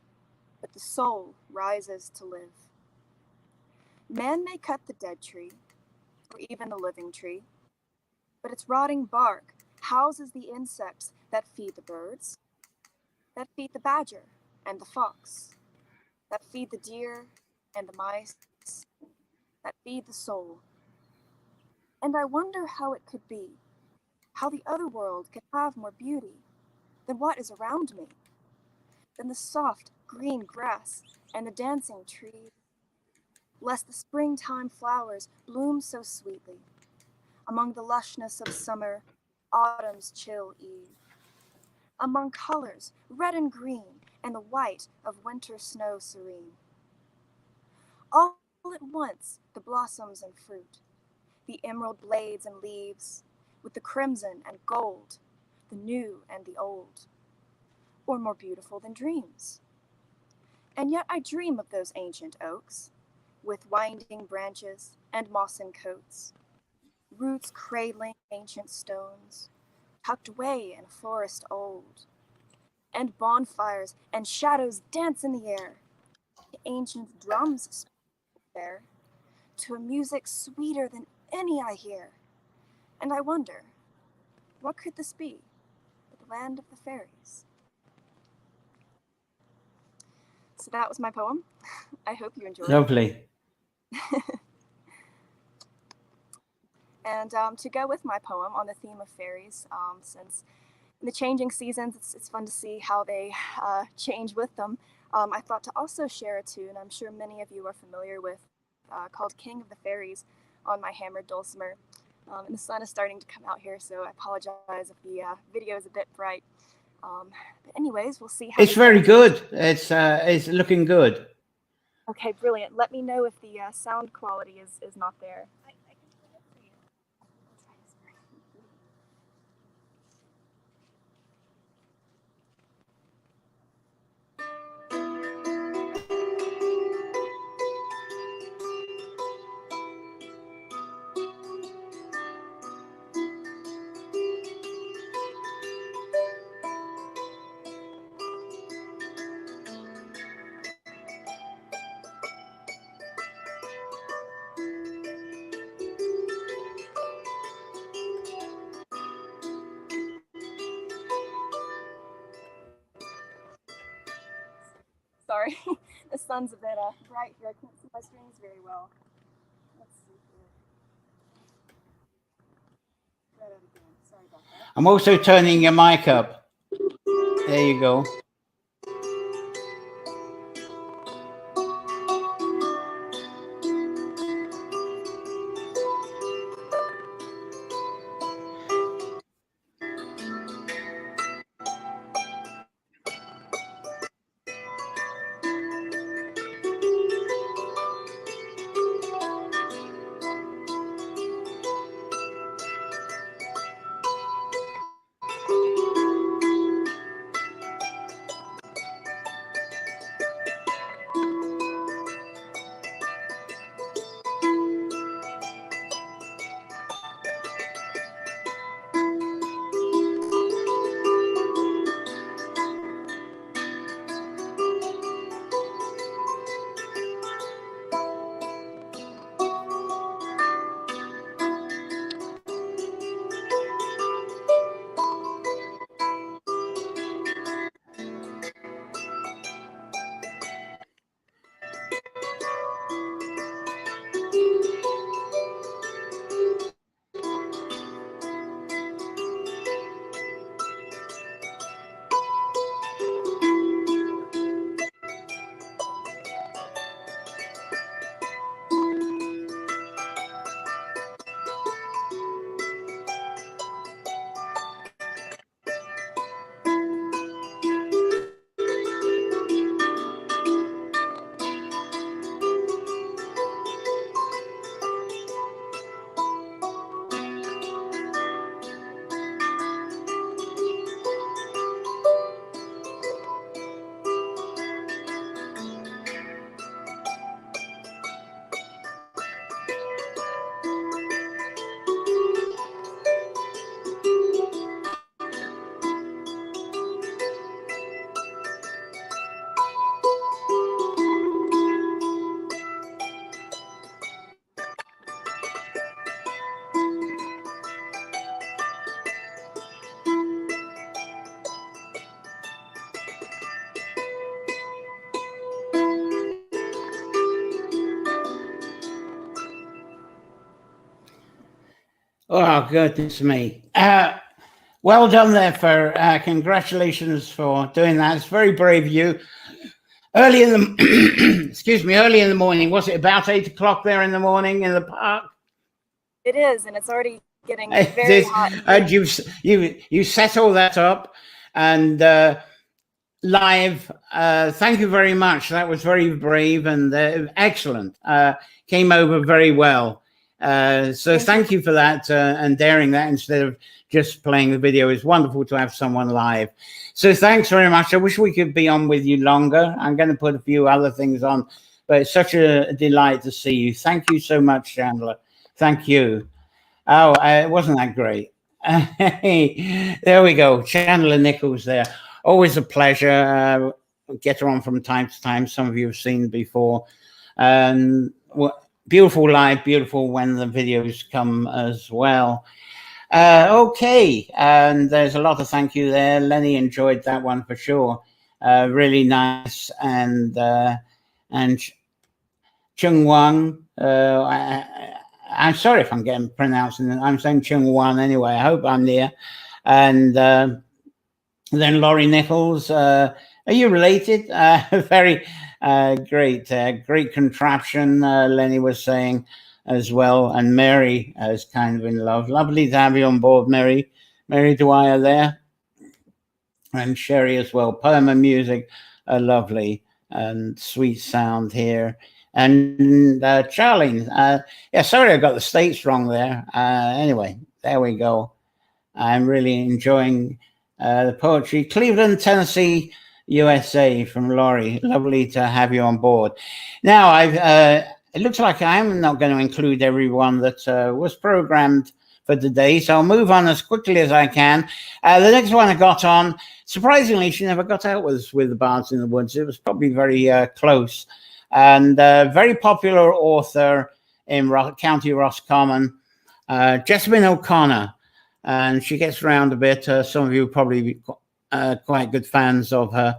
but the soul rises to live. Man may cut the dead tree, or even the living tree, but its rotting bark houses the insects that feed the birds, that feed the badger and the fox, that feed the deer and the mice, that feed the soul. And I wonder how it could be, how the other world could have more beauty than what is around me, than the soft green grass and the dancing trees, lest the springtime flowers bloom so sweetly among the lushness of summer, autumn's chill eve, among colors red and green and the white of winter snow serene. All at once the blossoms and fruit, the emerald blades and leaves, with the crimson and gold, the new and the old, or more beautiful than dreams. And yet I dream of those ancient oaks, with winding branches and mossen coats, roots cradling ancient stones, tucked away in a forest old, and bonfires and shadows dance in the air, the ancient drums speak there, to a music sweeter than any I hear. And I wonder, what could this be but the land of the fairies? So that was my poem. I hope you enjoyed it. Lovely. And to go with my poem on the theme of fairies, since in the changing seasons, it's fun to see how they change with them. I thought to also share a tune I'm sure many of you are familiar with, called King of the Fairies, on my hammered dulcimer. And the sun is starting to come out here, so I apologize if the video is a bit bright. But anyways, we'll see how it's very good. It's looking good. Okay, brilliant. Let me know if the sound quality is not there. I can turn it for you. Sorry, the sun's a bit bright here. I can't see my strings very well. Let's see here. Try that again. Sorry about that. I'm also turning your mic up. There you go. Oh, goodness me. Well done there for congratulations for doing that. It's very brave of you. Early in the excuse me, early in the morning. Was it about 8 o'clock there in the morning in the park? It is, and it's already getting very hot. And you set all that up and live. Thank you very much. That was very brave and excellent. Came over very well. So thank you for that and daring that instead of just playing the video. It's wonderful to have someone live. So thanks very much. I wish we could be on with you longer. I'm going to put a few other things on, but it's such a delight to see you. Thank you so much, Chandler. Thank you. Oh, wasn't that great? There we go. Chandler Nichols there. Always a pleasure. Get her on from time to time. Some of you have seen before. Beautiful live, beautiful when the videos come as well. Okay, and there's a lot of thank you there. Lenny enjoyed that one for sure. Really nice. And Chung Wang, I'm sorry if I'm getting pronouncing it. I'm saying Chung Wan anyway. I hope I'm there. And then Laurie Nichols. Are you related? Very great. Great contraption, Lenny was saying as well. And Mary is kind of in love. Lovely to have you on board, Mary. Mary Dwyer there. And Sherry as well. Poem and music are lovely and sweet sound here. And Charlene, yeah, sorry I got the states wrong there. Anyway, there we go. I'm really enjoying the poetry. Cleveland, Tennessee, USA from Laurie. Lovely to have you on board. Now, it looks like I'm not going to include everyone that was programmed for today, so I'll move on as quickly as I can. The next one I got on, surprisingly, she never got out with the Bards in the Woods. It was probably very close. And very popular author in County Roscommon, Jessamine O'Connor, and she gets around a bit. Some of you are probably quite good fans of her.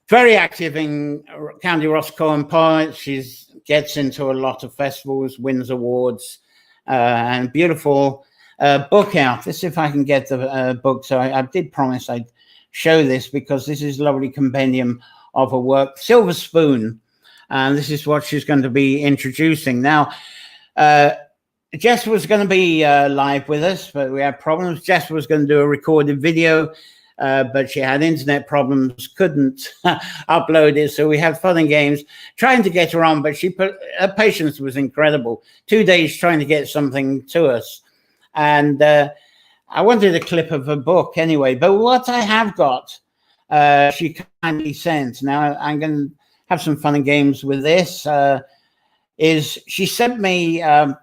Very active in County Roscommon poets. She gets into a lot of festivals, wins awards, and beautiful book out. Let's see if I can get the book. So I did promise I'd show this because this is a lovely compendium of her work. Silver Spoon. And this is what she's going to be introducing. Now, Jess was going to be live with us, but we had problems. Jess was going to do a recorded video, but she had internet problems, couldn't upload it. So we had fun and games trying to get her on, but her patience was incredible. 2 days trying to get something to us. And I wanted a clip of her book anyway, but what I have got, she kindly sent. Now, I'm going to have some fun and games with this, is she sent me a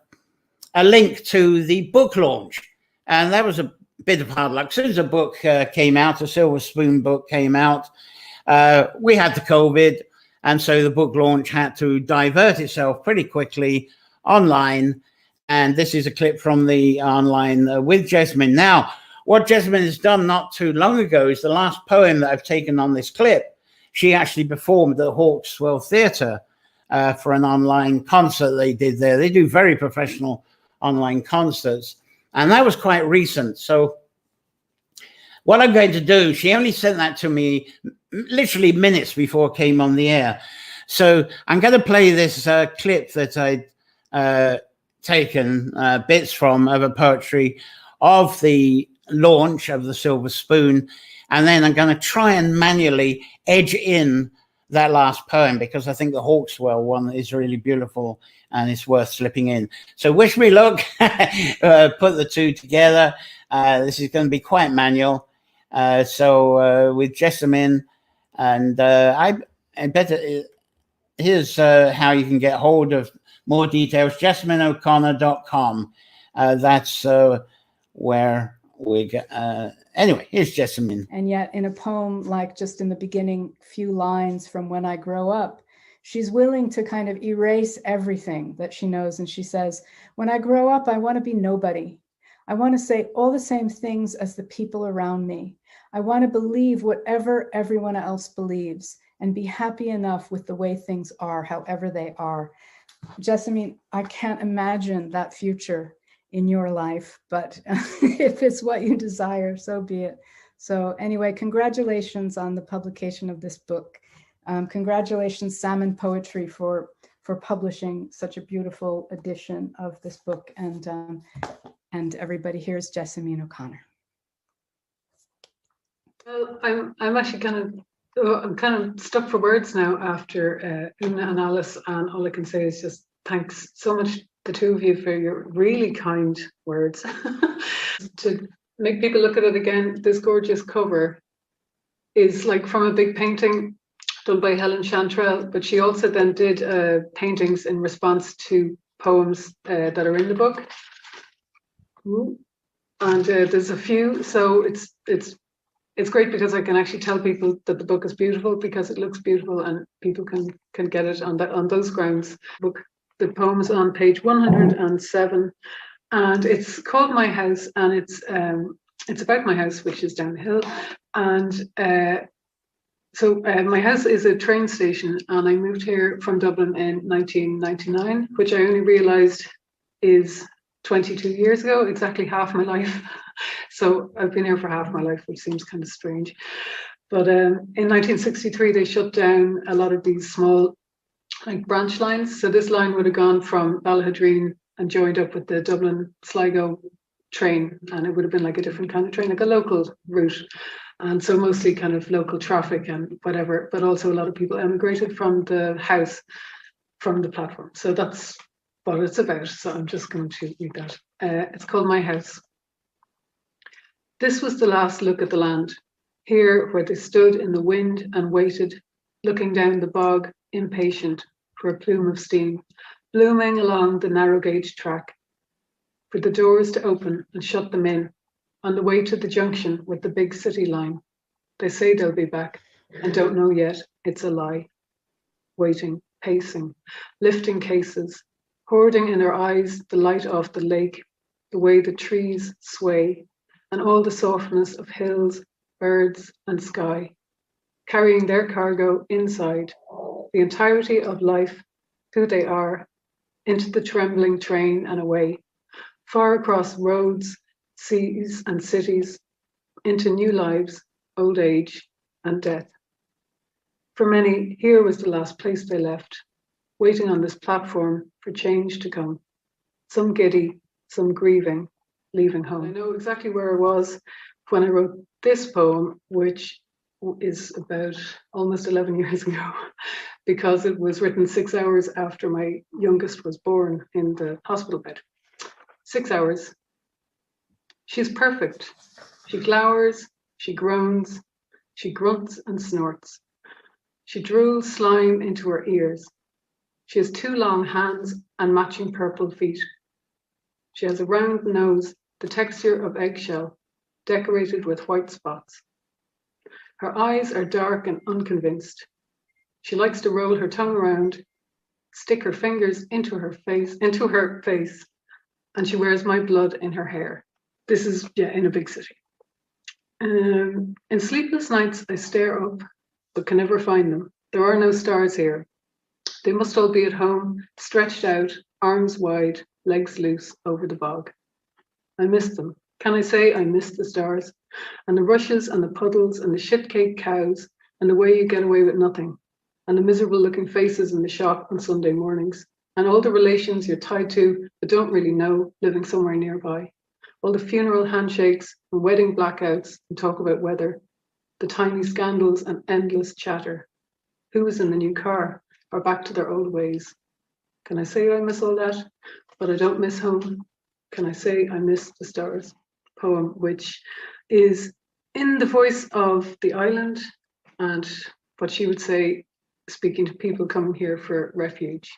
link to the book launch. And that was a bit of hard luck. As soon as the book came out, the Silver Spoon book came out, we had the COVID. And so the book launch had to divert itself pretty quickly online. And this is a clip from the online with Jessamine. Now, what Jessamine has done not too long ago is the last poem that I've taken on this clip. She actually performed at the Hawkswell Theatre for an online concert they did there. They do very professional online concerts. And that was quite recent. So what I'm going to do, she only sent that to me literally minutes before it came on the air. So I'm going to play this clip that I'd taken bits from of a poetry of the launch of the Silver Spoon. And then I'm going to try and manually edge in that last poem because I think the Hawkswell one is really beautiful and it's worth slipping in. So wish me luck. Put the two together. This is going to be quite manual. So with Jessamine, and I better, here's how you can get hold of more details, JessamineO'Connor.com. That's where we get. Anyway, here's Jessamine. And yet in a poem, like just in the beginning few lines from When I Grow Up, she's willing to kind of erase everything that she knows. And she says, when I grow up, I want to be nobody. I want to say all the same things as the people around me. I want to believe whatever everyone else believes and be happy enough with the way things are, however they are. Jessamine, I can't imagine that future in your life, but if it's what you desire, so be it. So anyway, congratulations on the publication of this book. Congratulations, Salmon Poetry, for publishing such a beautiful edition of this book. And everybody, here's Jessamine O'Connor. Well, I'm actually I'm kind of stuck for words now after Una and Alice, and all I can say is just thanks so much, the two of you, for your really kind words. To make people look at it again, this gorgeous cover is like from a big painting done by Helen Chantrell, but she also then did paintings in response to poems that are in the book. And there's a few, so it's great because I can actually tell people that the book is beautiful because it looks beautiful, and people can get it on those grounds. The poem is on page 107, and it's called My House, and it's about my house, which is down the hill. And so my house is a train station, and I moved here from Dublin in 1999, which I only realised is 22 years ago, exactly half my life. So I've been here for half my life, which seems kind of strange. But in 1963, they shut down a lot of these small like branch lines. So this line would have gone from Ballahadreen and joined up with the Dublin Sligo train, and it would have been like a different kind of train, like a local route. And so mostly kind of local traffic and whatever, but also a lot of people emigrated from the house, from the platform. So that's what it's about. So I'm just going to read that. It's called My House. This was the last look at the land, here where they stood in the wind and waited, looking down the bog, impatient for a plume of steam, blooming along the narrow gauge track, for the doors to open and shut them in, on the way to the junction with the big city line. They say they'll be back, and don't know yet, it's a lie. Waiting, pacing, lifting cases, hoarding in their eyes the light off the lake, the way the trees sway, and all the softness of hills, birds, and sky, carrying their cargo inside, the entirety of life, who they are, into the trembling train and away, far across roads, seas, and cities, into new lives, old age, and death. For many, here was the last place they left, waiting on this platform for change to come. Some giddy, some grieving, leaving home. I know exactly where I was when I wrote this poem, which is about almost 11 years ago, because it was written 6 hours after my youngest was born in the hospital bed. 6 hours. She's perfect. She glowers, she groans, she grunts and snorts. She drools slime into her ears. She has 2 long hands and matching purple feet. She has a round nose, the texture of eggshell, decorated with white spots. Her eyes are dark and unconvinced. She likes to roll her tongue around, stick her fingers into her face, and she wears my blood in her hair. This is, in a big city. In sleepless nights, I stare up, but can never find them. There are no stars here. They must all be at home, stretched out, arms wide, legs loose over the bog. I miss them. Can I say I miss the stars? And the rushes and the puddles and the shit-cake cows and the way you get away with nothing, and the miserable looking faces in the shop on Sunday mornings, and all the relations you're tied to but don't really know, living somewhere nearby. All the funeral handshakes and wedding blackouts and talk about weather, the tiny scandals and endless chatter. Who is in the new car or back to their old ways? Can I say I miss all that, but I don't miss home? Can I say I miss the stars? Poem, which is in the voice of the island and what she would say, speaking to people coming here for refuge.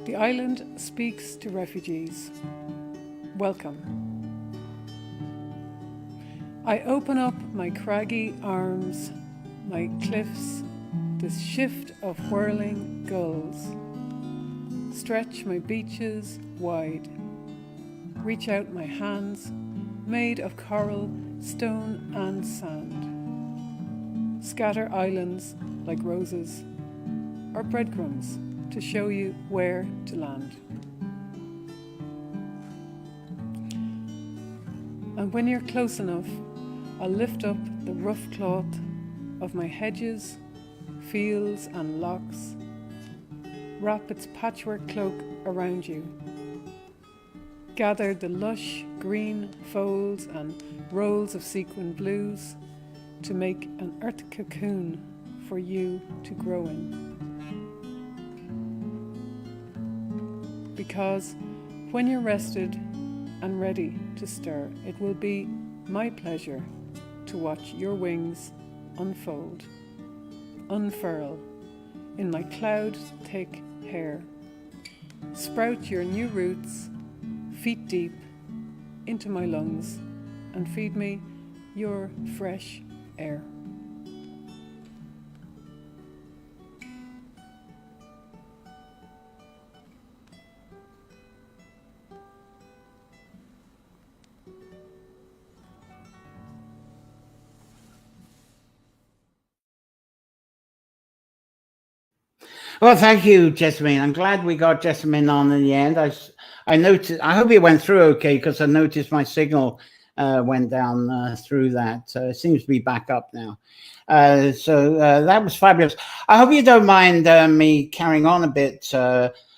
The island speaks to refugees. Welcome. I open up my craggy arms, my cliffs, this shift of whirling gulls. Stretch my beaches wide. Reach out my hands, made of coral, stone and sand. Scatter islands like roses, or breadcrumbs to show you where to land. And when you're close enough, I'll lift up the rough cloth of my hedges, fields and locks, wrap its patchwork cloak around you. Gather the lush green folds and rolls of sequin blues to make an earth cocoon for you to grow in. Because when you're rested and ready to stir, it will be my pleasure to watch your wings unfold, unfurl in my cloud-thick hair. Sprout your new roots, feet deep, into my lungs and feed me your fresh air. Well, thank you, Jessamine. I'm glad we got Jessamine on in the end. I noticed. I hope it went through okay, because I noticed my signal went down through that. It seems to be back up now. So that was fabulous. I hope you don't mind me carrying on a bit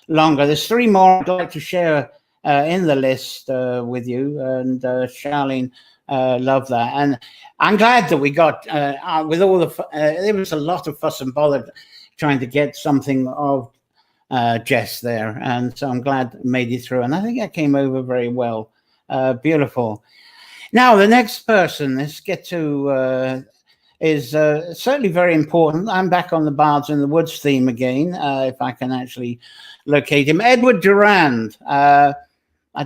longer. There's 3 more I'd like to share in the list with you, and Charlene love that. And I'm glad that we got with all the. There was a lot of fuss and bother trying to get something of Jess there, and so I'm glad it made it through, and I think that came over very well. Beautiful. Now the next person, let's get to, is certainly very important. I'm back on the Bards in the Woods theme again, if I can actually locate him. Edward Durand. I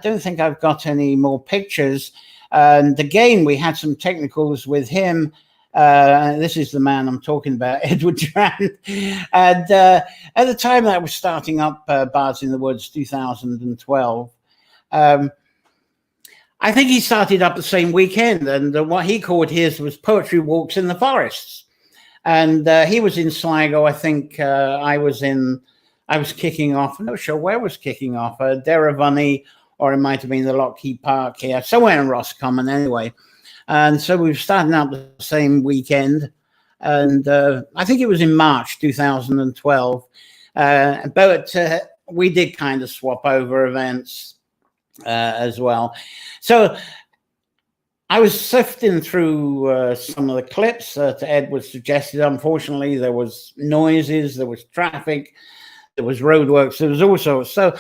don't think I've got any more pictures, and again we had some technicals with him. This is the man I'm talking about, Edward Durand. And at the time that I was starting up Bards in the Woods, 2012, I think he started up the same weekend, and what he called his was Poetry Walks in the Forests. And he was in Sligo. I think I was kicking off. I'm not sure where I was kicking off, Derravunny, or it might have been the Lockheed Park here, somewhere in Roscommon anyway. And so we were starting out the same weekend, and I think it was in March 2012. But we did kind of swap over events as well. So I was sifting through some of the clips that Ed was suggested. Unfortunately, there was noises, there was traffic, there was roadworks, there was all sorts. So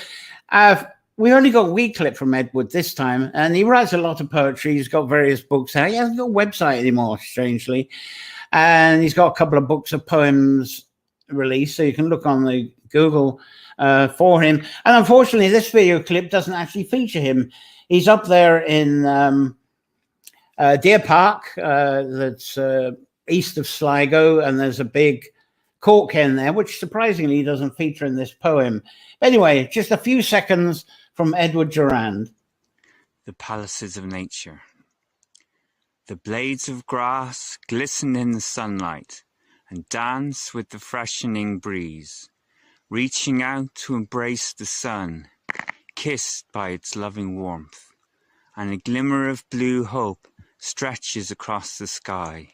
we only got a wee clip from Edward this time, and he writes a lot of poetry. He's got various books out. He hasn't got a website anymore, strangely. And he's got a couple of books of poems released, so you can look on the Google for him. And unfortunately, this video clip doesn't actually feature him. He's up there in Deer Park, that's east of Sligo, and there's a big cork hen there, which surprisingly doesn't feature in this poem. Anyway, just a few seconds from Edward Durand. The palaces of nature. The blades of grass glisten in the sunlight and dance with the freshening breeze, reaching out to embrace the sun, kissed by its loving warmth, and a glimmer of blue hope stretches across the sky.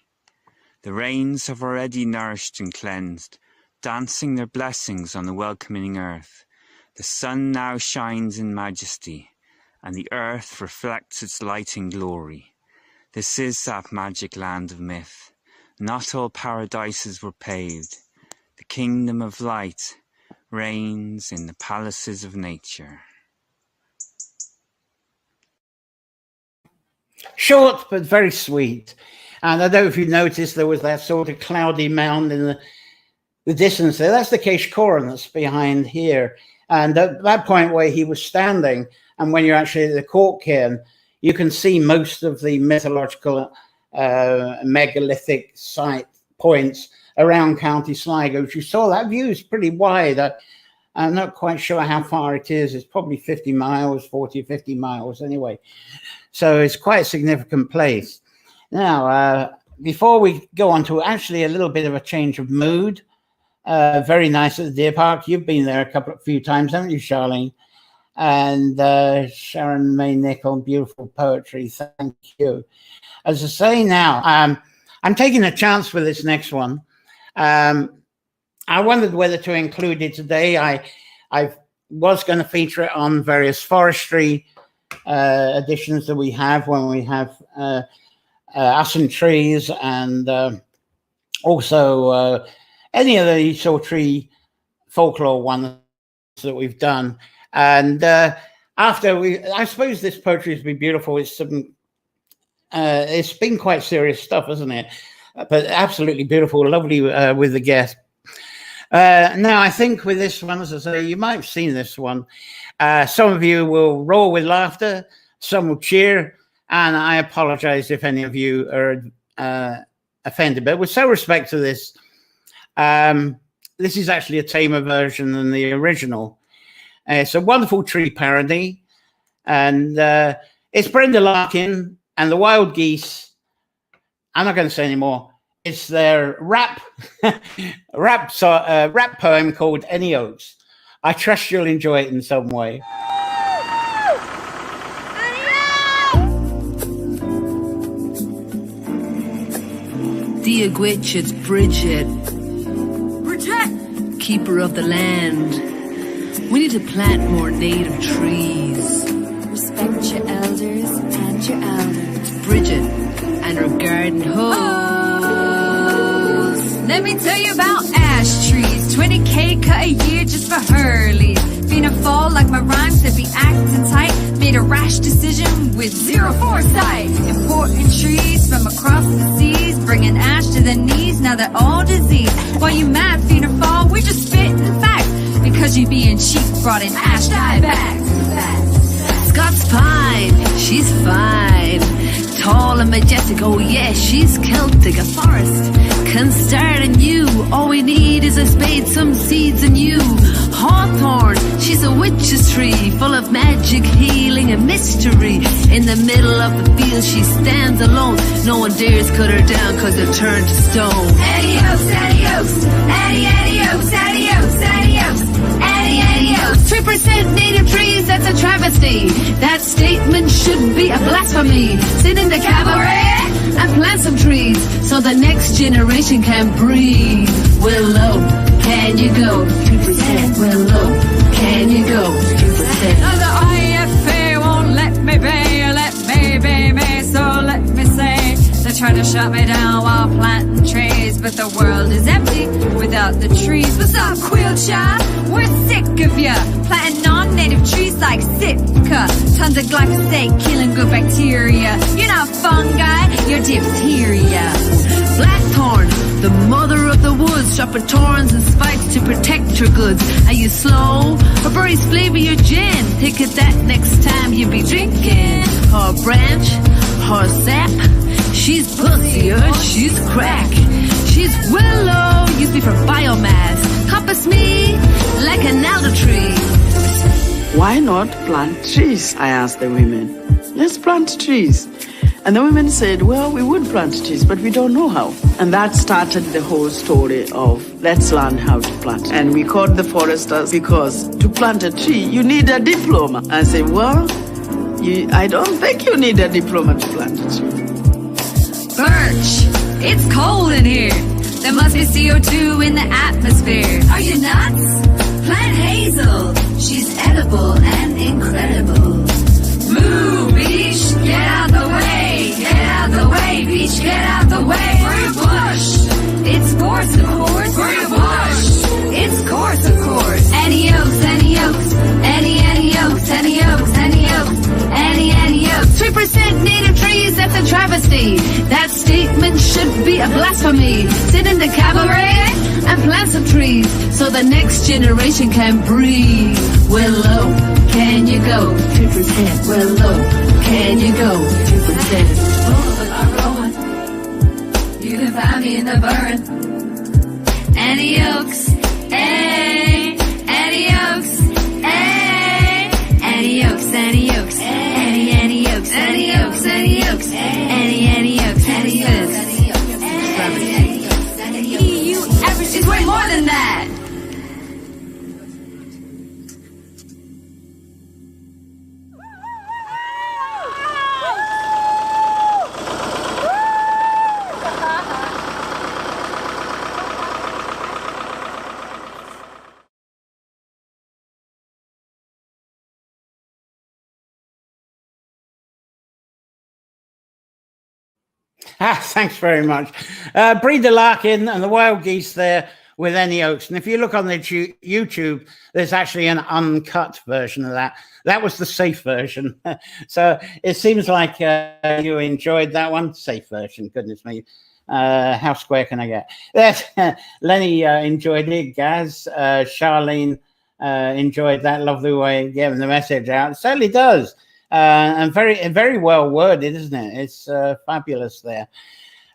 The rains have already nourished and cleansed, dancing their blessings on the welcoming earth. The sun now shines in majesty, and the earth reflects its light and glory. This is that magic land of myth. Not all paradises were paved. The kingdom of light reigns in the palaces of nature. Short, but very sweet. And I don't know if you noticed, there was that sort of cloudy mound in the distance there. That's the Caish Coran that's behind here. And at that point where he was standing, and when you're actually at the court cairn, you can see most of the mythological megalithic site points around County Sligo. As you saw, that view is pretty wide. I'm not quite sure how far it is. It's probably 50 miles, 40 or 50 miles anyway. So it's quite a significant place. Now, before we go on to actually a little bit of a change of mood, very nice at the Deer Park. You've been there a few times, haven't you, Charlene? And Sharon May Nicol, beautiful poetry. Thank you. As I say now, I'm taking a chance with this next one. I wondered whether to include it today. I was going to feature it on various forestry editions that we have when we have Us and Trees, and also any of the sort of tree folklore ones that we've done. And after I suppose this poetry has been beautiful. It's been quite serious stuff, isn't it? But absolutely beautiful, lovely with the guest. Now, I think with this one, as I say, you might have seen this one. Some of you will roar with laughter, some will cheer, and I apologize if any of you are offended. But with so respect to this, this is actually a tamer version than the original. It's a wonderful tree parody, and it's Brenda Larkin and the Wild Geese. I'm not going to say any more. It's their rap poem called Any Oaks. I trust you'll enjoy it in some way. Dear Gwitch, it's Bridget. Bridget! Keeper of the land. We need to plant more native trees. Respect your elders and your elders. Bridget and her garden hose. Let me tell you about ash trees. 20K cut a year just for Hurleys. Finna fall like my rhymes that be acting tight. Made a rash decision with zero foresight. Importing trees from across the seas, bringing ash to the knees. Now they're all diseased. Why you mad, finna fall? We're just spitting facts. Because you being cheap, brought in ash dye back. Scots pine, she's fine. Tall and majestic, oh yeah, she's Celtic. A forest can start anew. All we need is a spade, some seeds and you. Hawthorn, she's a witch's tree, full of magic, healing and mystery. In the middle of the field she stands alone. No one dares cut her down cause they're turned to stone. Adios, adios, adios, adios, adios, adios. 3% native trees, that's a travesty. That statement should be a blasphemy. Sit in the cabaret and plant some trees so the next generation can breathe. Willow, can you go? 3%. Willow, can you go? 3%. Now the IFA won't let me be me, so let me say. They try to shut me down while planting trees, but the world is empty without the trees. What's up, Quill Child? We're sick of ya planting non-native trees like Sitka. Tons of glyphosate killing good bacteria. You're not fungi, you're diphtheria. Blackthorn, the mother of the woods, dropping thorns and spikes to protect her goods. Are you slow? Her berries flavor your gin. Think of that next time you be drinking. Her branch, her sap, she's pussy or she's crack. She's willow, use me for biomass. Compass me like an alder tree. Why not plant trees? I asked the women. Let's plant trees. And the women said, well, we would plant trees, but we don't know how. And that started the whole story of let's learn how to plant. And we called the foresters because to plant a tree, you need a diploma. I said, well, I don't think you need a diploma to plant a tree. Birch, it's cold in here. There must be CO2 in the atmosphere. Are you nuts? Plant hazel. She's edible and incredible. Moo, beach, get out the way. Get out the way, beach, get out the way. For your bush. It's coarse, of course. For your bush. It's coarse, of course. Any oaks, any oaks. Any oaks, any oaks, any oaks. Any oaks. 3% native trees, that's a travesty. That statement should be a blasphemy. Sit in the cabaret and plant some trees so the next generation can breathe. Willow, can you go 2%? Willow, can you go 2%? You can find me in the burn. Annie Oaks, hey, Annie Oaks, hey, Annie Oaks, Annie Oaks, Annie Oaks, Annie Oaks, Annie Oaks, Annie Oaks, Annie Oaks. You average is way more than that. Thanks very much. Breed the Larkin and the Wild Geese there with Annie Oaks. And if you look on the YouTube, there's actually an uncut version of that. That was the safe version. So it seems like you enjoyed that one. Safe version, goodness me. How square can I get? Lenny enjoyed it. Gaz, Charlene enjoyed that. Love the way getting the message out. It certainly does. And very well worded, isn't it? It's fabulous there.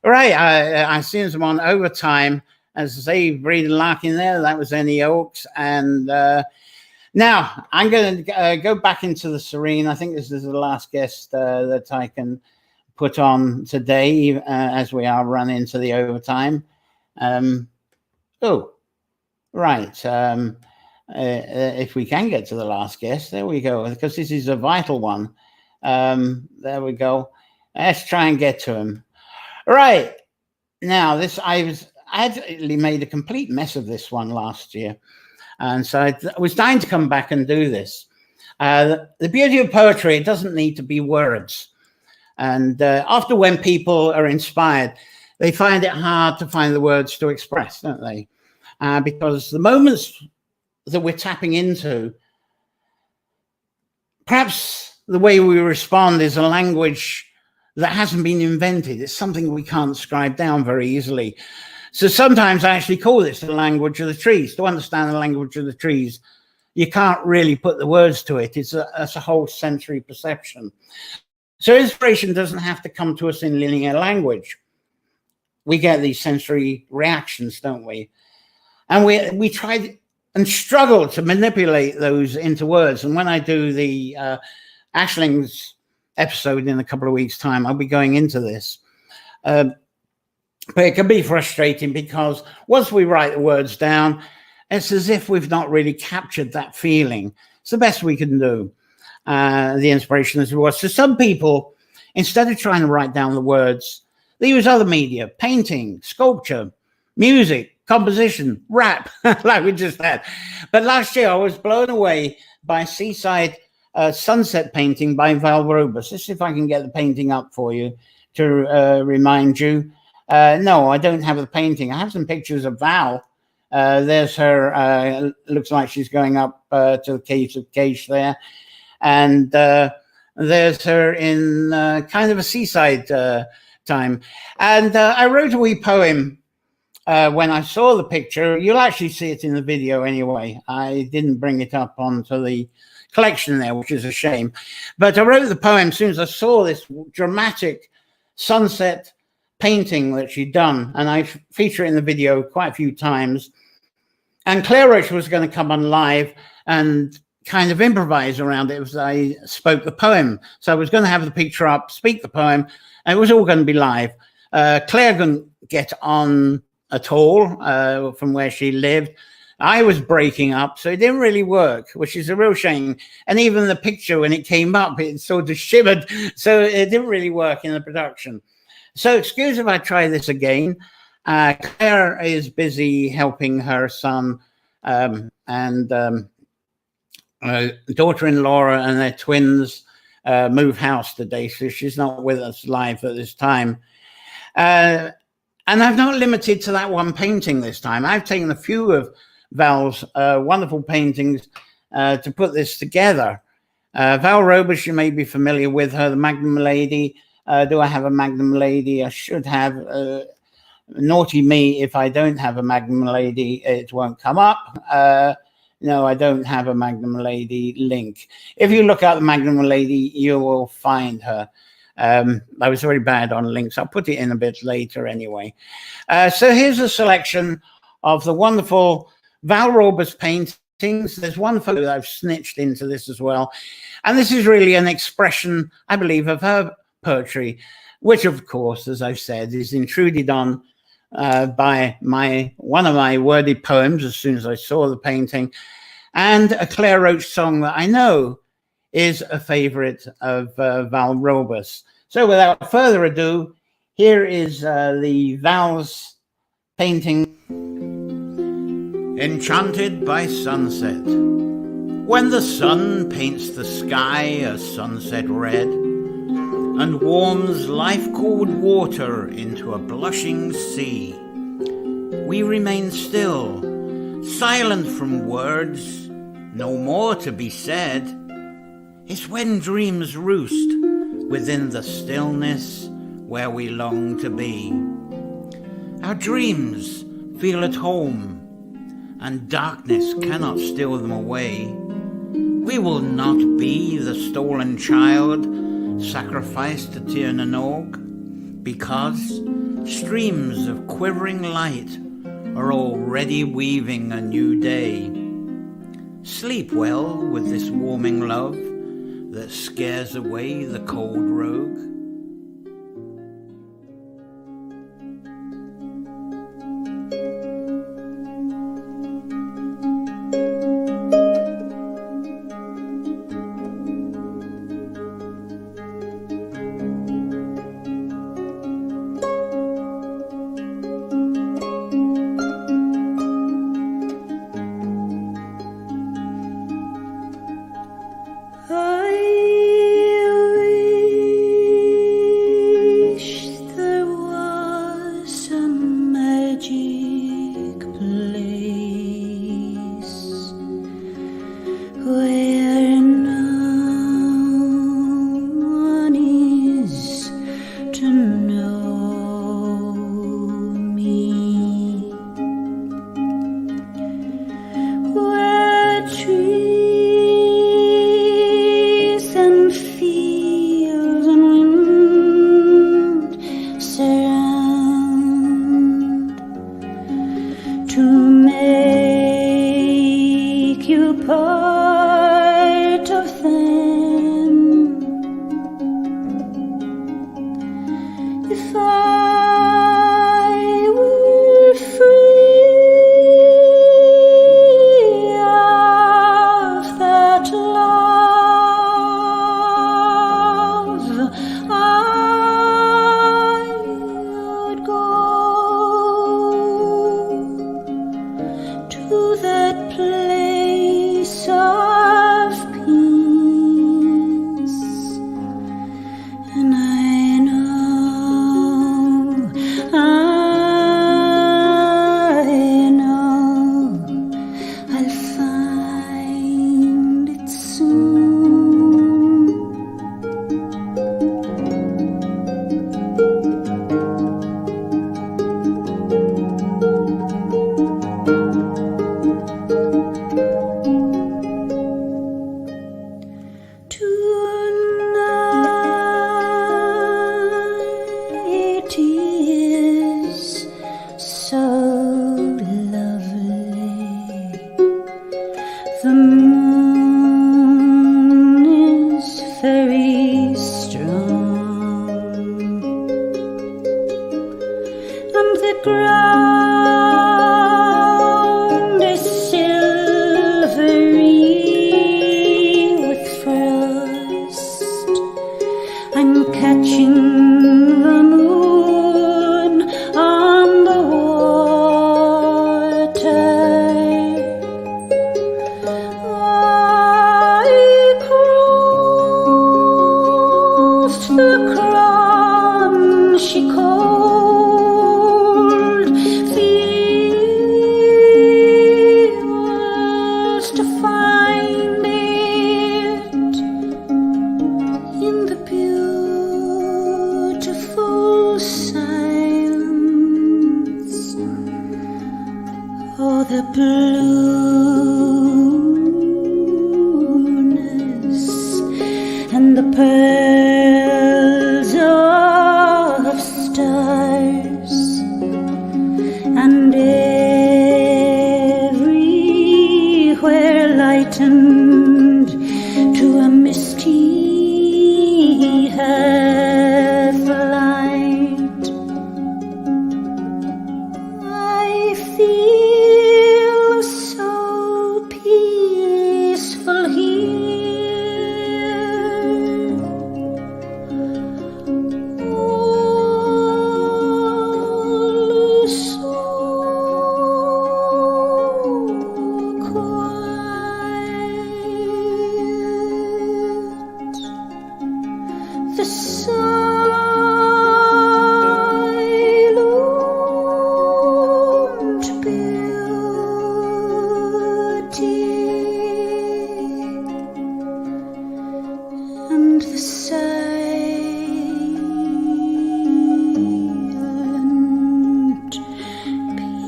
All right, I see I'm on overtime. As I say, Breed and Larkin there. That was Annie Oaks. And now I'm going to go back into the Serene. I think this is the last guest that I can put on today as we are running to the overtime. Oh, right. If we can get to the last guest, there we go, because this is a vital one. There we go. Let's try and get to him. Right now, I actually made a complete mess of this one last year, and so I was dying to come back and do this. The beauty of poetry, it doesn't need to be words, and often when people are inspired, they find it hard to find the words to express, don't they? Because the moments that we're tapping into, perhaps the way we respond is a language that hasn't been invented. It's something we can't scribe down very easily. So sometimes I actually call this the language of the trees. To understand the language of the trees, you can't really put the words to it. It's a whole sensory perception. So inspiration doesn't have to come to us in linear language. We get these sensory reactions, don't we? And we try and struggle to manipulate those into words. And when I do the Ashling's episode in a couple of weeks' time, I'll be going into this. But it can be frustrating because once we write the words down, it's as if we've not really captured that feeling. It's the best we can do, the inspiration as it was. So some people, instead of trying to write down the words, they use other media, painting, sculpture, music, composition, rap, like we just had. But last year I was blown away by Seaside Sunset painting by Val Robus. Let's see if I can get the painting up for you to remind you. No, I don't have the painting. I have some pictures of Val. There's her, looks like she's going up to the Caves of Cache there. And there's her in kind of a seaside time. And I wrote a wee poem when I saw the picture. You'll actually see it in the video anyway. I didn't bring it up onto the collection there, which is a shame. But I wrote the poem as soon as I saw this dramatic sunset painting that she'd done. And I feature it in the video quite a few times. And Claire Roach was going to come on live and kind of improvise around it as I spoke the poem. So I was going to have the picture up, speak the poem, and it was all going to be live. Claire couldn't get on at all from where she lived. I was breaking up, so it didn't really work, which is a real shame. And even the picture, when it came up, it sort of shivered, so it didn't really work in the production. So excuse if I try this again. Claire is busy helping her son and daughter-in-law and their twins move house today, so she's not with us live at this time. And I've not limited to that one painting this time. I've taken a few of Val's wonderful paintings to put this together. Val Robus, you may be familiar with her, the Magnum Lady. Do I have a Magnum Lady? I should have. naughty me, if I don't have a Magnum Lady, it won't come up. No, I don't have a Magnum Lady link. If you look up the Magnum Lady, you will find her. I was very bad on links. I'll put it in a bit later anyway. So here's a selection of the wonderful Val Rober's paintings. There's one photo that I've snitched into this as well. And this is really an expression, I believe, of her poetry, which, of course, as I've said, is intruded on by one of my wordy poems as soon as I saw the painting, and a Claire Roach song that I know is a favorite of Val Rober's. So without further ado, here is the Val's painting. Enchanted by sunset, when the sun paints the sky a sunset red and warms life-cooled water into a blushing sea, we remain still, silent from words, no more to be said. It's when dreams roost within the stillness where we long to be. Our dreams feel at home, and darkness cannot steal them away. We will not be the stolen child sacrificed to Tir na Nog, because streams of quivering light are already weaving a new day. Sleep well with this warming love that scares away the cold rogue. Oh, the blueness and the pearls of stars, and everywhere lightened to a misty half light. I feel so peaceful here. All so quiet. The silent beauty and the silent peace.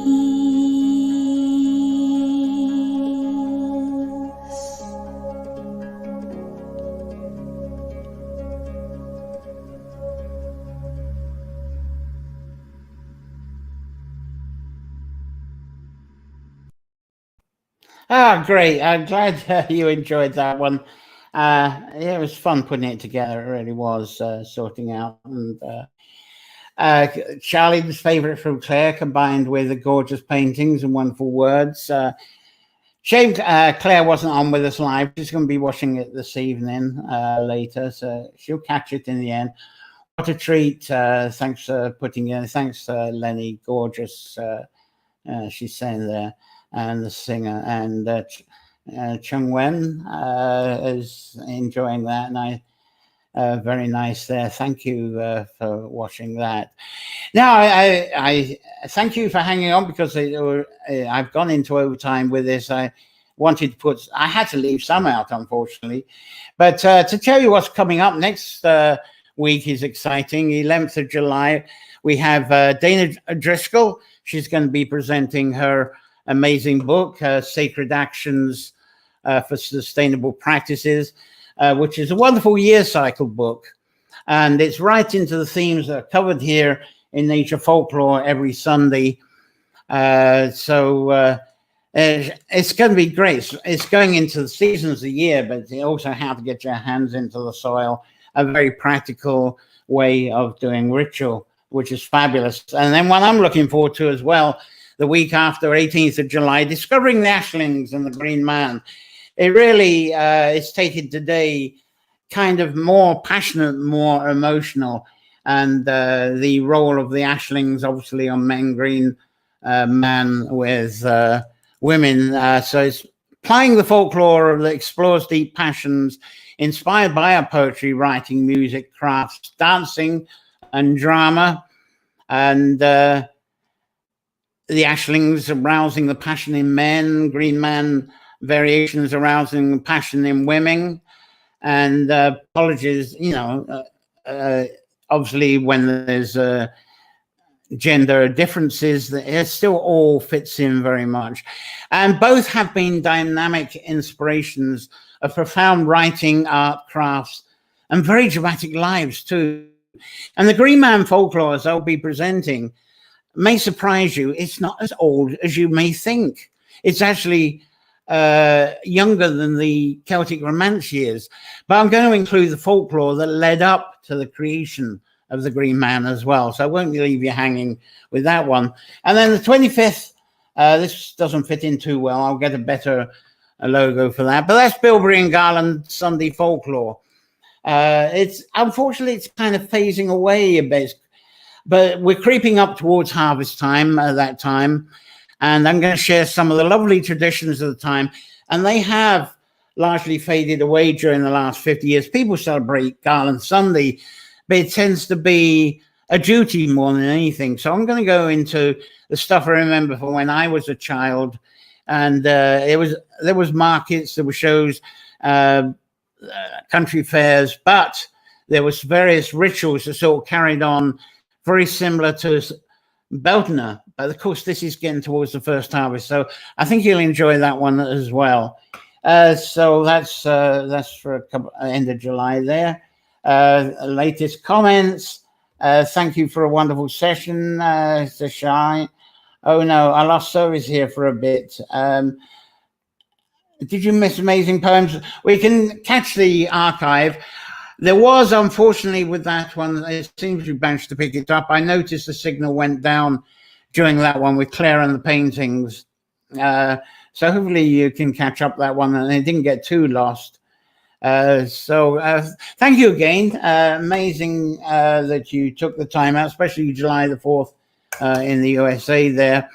Ah, great. I'm glad you enjoyed that one. It was fun putting it together. It really was, sorting out. And Charlie's favorite from Claire, combined with the gorgeous paintings and wonderful words. Shame Claire wasn't on with us live. She's going to be watching it this evening later, so she'll catch it in the end. What a treat. Thanks for putting in. Thanks, Lenny. Gorgeous. She's saying there. And the singer, and Chung Wen is enjoying that, and very nice there. Thank you for watching that. Now, I thank you for hanging on, because I've gone into overtime with this. I had to leave some out, unfortunately, but to tell you what's coming up next week is exciting. 11th of July, we have Dana Driscoll. She's going to be presenting her amazing book, Sacred Actions for Sustainable Practices, which is a wonderful year cycle book. And it's right into the themes that are covered here in Nature Folklore every Sunday. So it's going to be great. It's going into the seasons of the year, but also how to get your hands into the soil, a very practical way of doing ritual, which is fabulous. And then what I'm looking forward to as well, the week after, 18th of July, Discovering the Ashlings and the Green Man. It really is taken today kind of more passionate, more emotional, and the role of the Ashlings, obviously, on men, green man with women. So it's playing the folklore that explores deep passions inspired by our poetry, writing, music, crafts, dancing, and drama. And the Ashlings arousing the passion in men, green man variations arousing passion in women, and apologies, obviously when there's gender differences, it still all fits in very much. And both have been dynamic inspirations of profound writing, art, crafts, and very dramatic lives too. And the Green Man folklore, as I'll be presenting, may surprise you. It's not as old as you may think. It's actually younger than the Celtic Romance years. But I'm going to include the folklore that led up to the creation of the Green Man as well. So I won't leave you hanging with that one. And then the 25th, this doesn't fit in too well. I'll get a better logo for that. But that's Bilberry and Garland Sunday folklore. Unfortunately, it's kind of phasing away a bit. But we're creeping up towards harvest time at that time. And I'm going to share some of the lovely traditions of the time. And they have largely faded away during the last 50 years. People celebrate Garland Sunday, but it tends to be a duty more than anything. So I'm going to go into the stuff I remember from when I was a child. And there was markets, there were shows, country fairs, but there was various rituals that sort of carried on very similar to Beltner But of course, this is getting towards the first harvest, so I think you'll enjoy that one as well. So that's for a couple, end of July there. Latest comments. Thank you for a wonderful session, Shine. Oh no, I lost service here for a bit. Did you miss amazing poems? We can catch the archive. There was, unfortunately, with that one, it seems we managed to pick it up. I noticed the signal went down during that one with Claire and the paintings. So hopefully you can catch up that one and it didn't get too lost. Thank you again. Amazing that you took the time out, especially July the 4th in the USA there.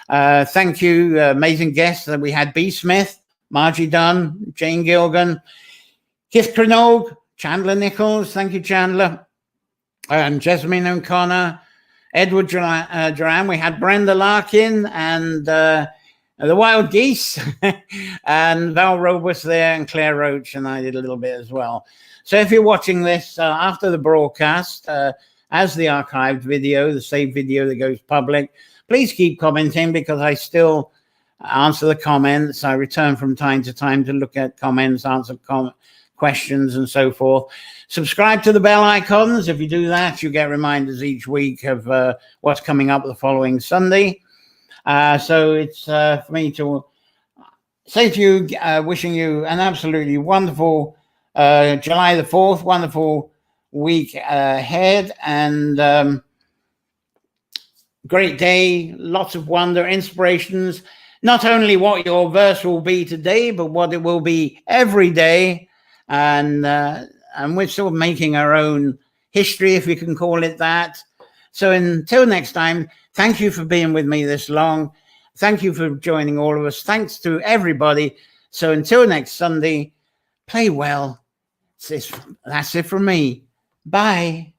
Thank you, amazing guests that we had. B. Smith, Margie Dunn, Jane Gilgan, Keith Cranogue, Chandler Nichols, thank you, Chandler, and Jessamine O'Connor, Edward Duran. We had Brenda Larkin and the Wild Geese, and Val Robe was there, and Claire Roach, and I did a little bit as well. So if you're watching this after the broadcast, as the archived video, the saved video that goes public, please keep commenting because I still answer the comments. I return from time to time to look at comments, answer questions and so forth. Subscribe to the bell icons. If you do that, you get reminders each week of what's coming up the following Sunday. So it's for me to say to you, wishing you an absolutely wonderful July the 4th, wonderful week ahead, and great day, lots of wonder, inspirations, not only what your verse will be today, but what it will be every day. And we're sort of making our own history, if you can call it that. So until next time, thank you for being with me this long. Thank you for joining all of us. Thanks to everybody. So until next Sunday, play well. That's it from me. Bye.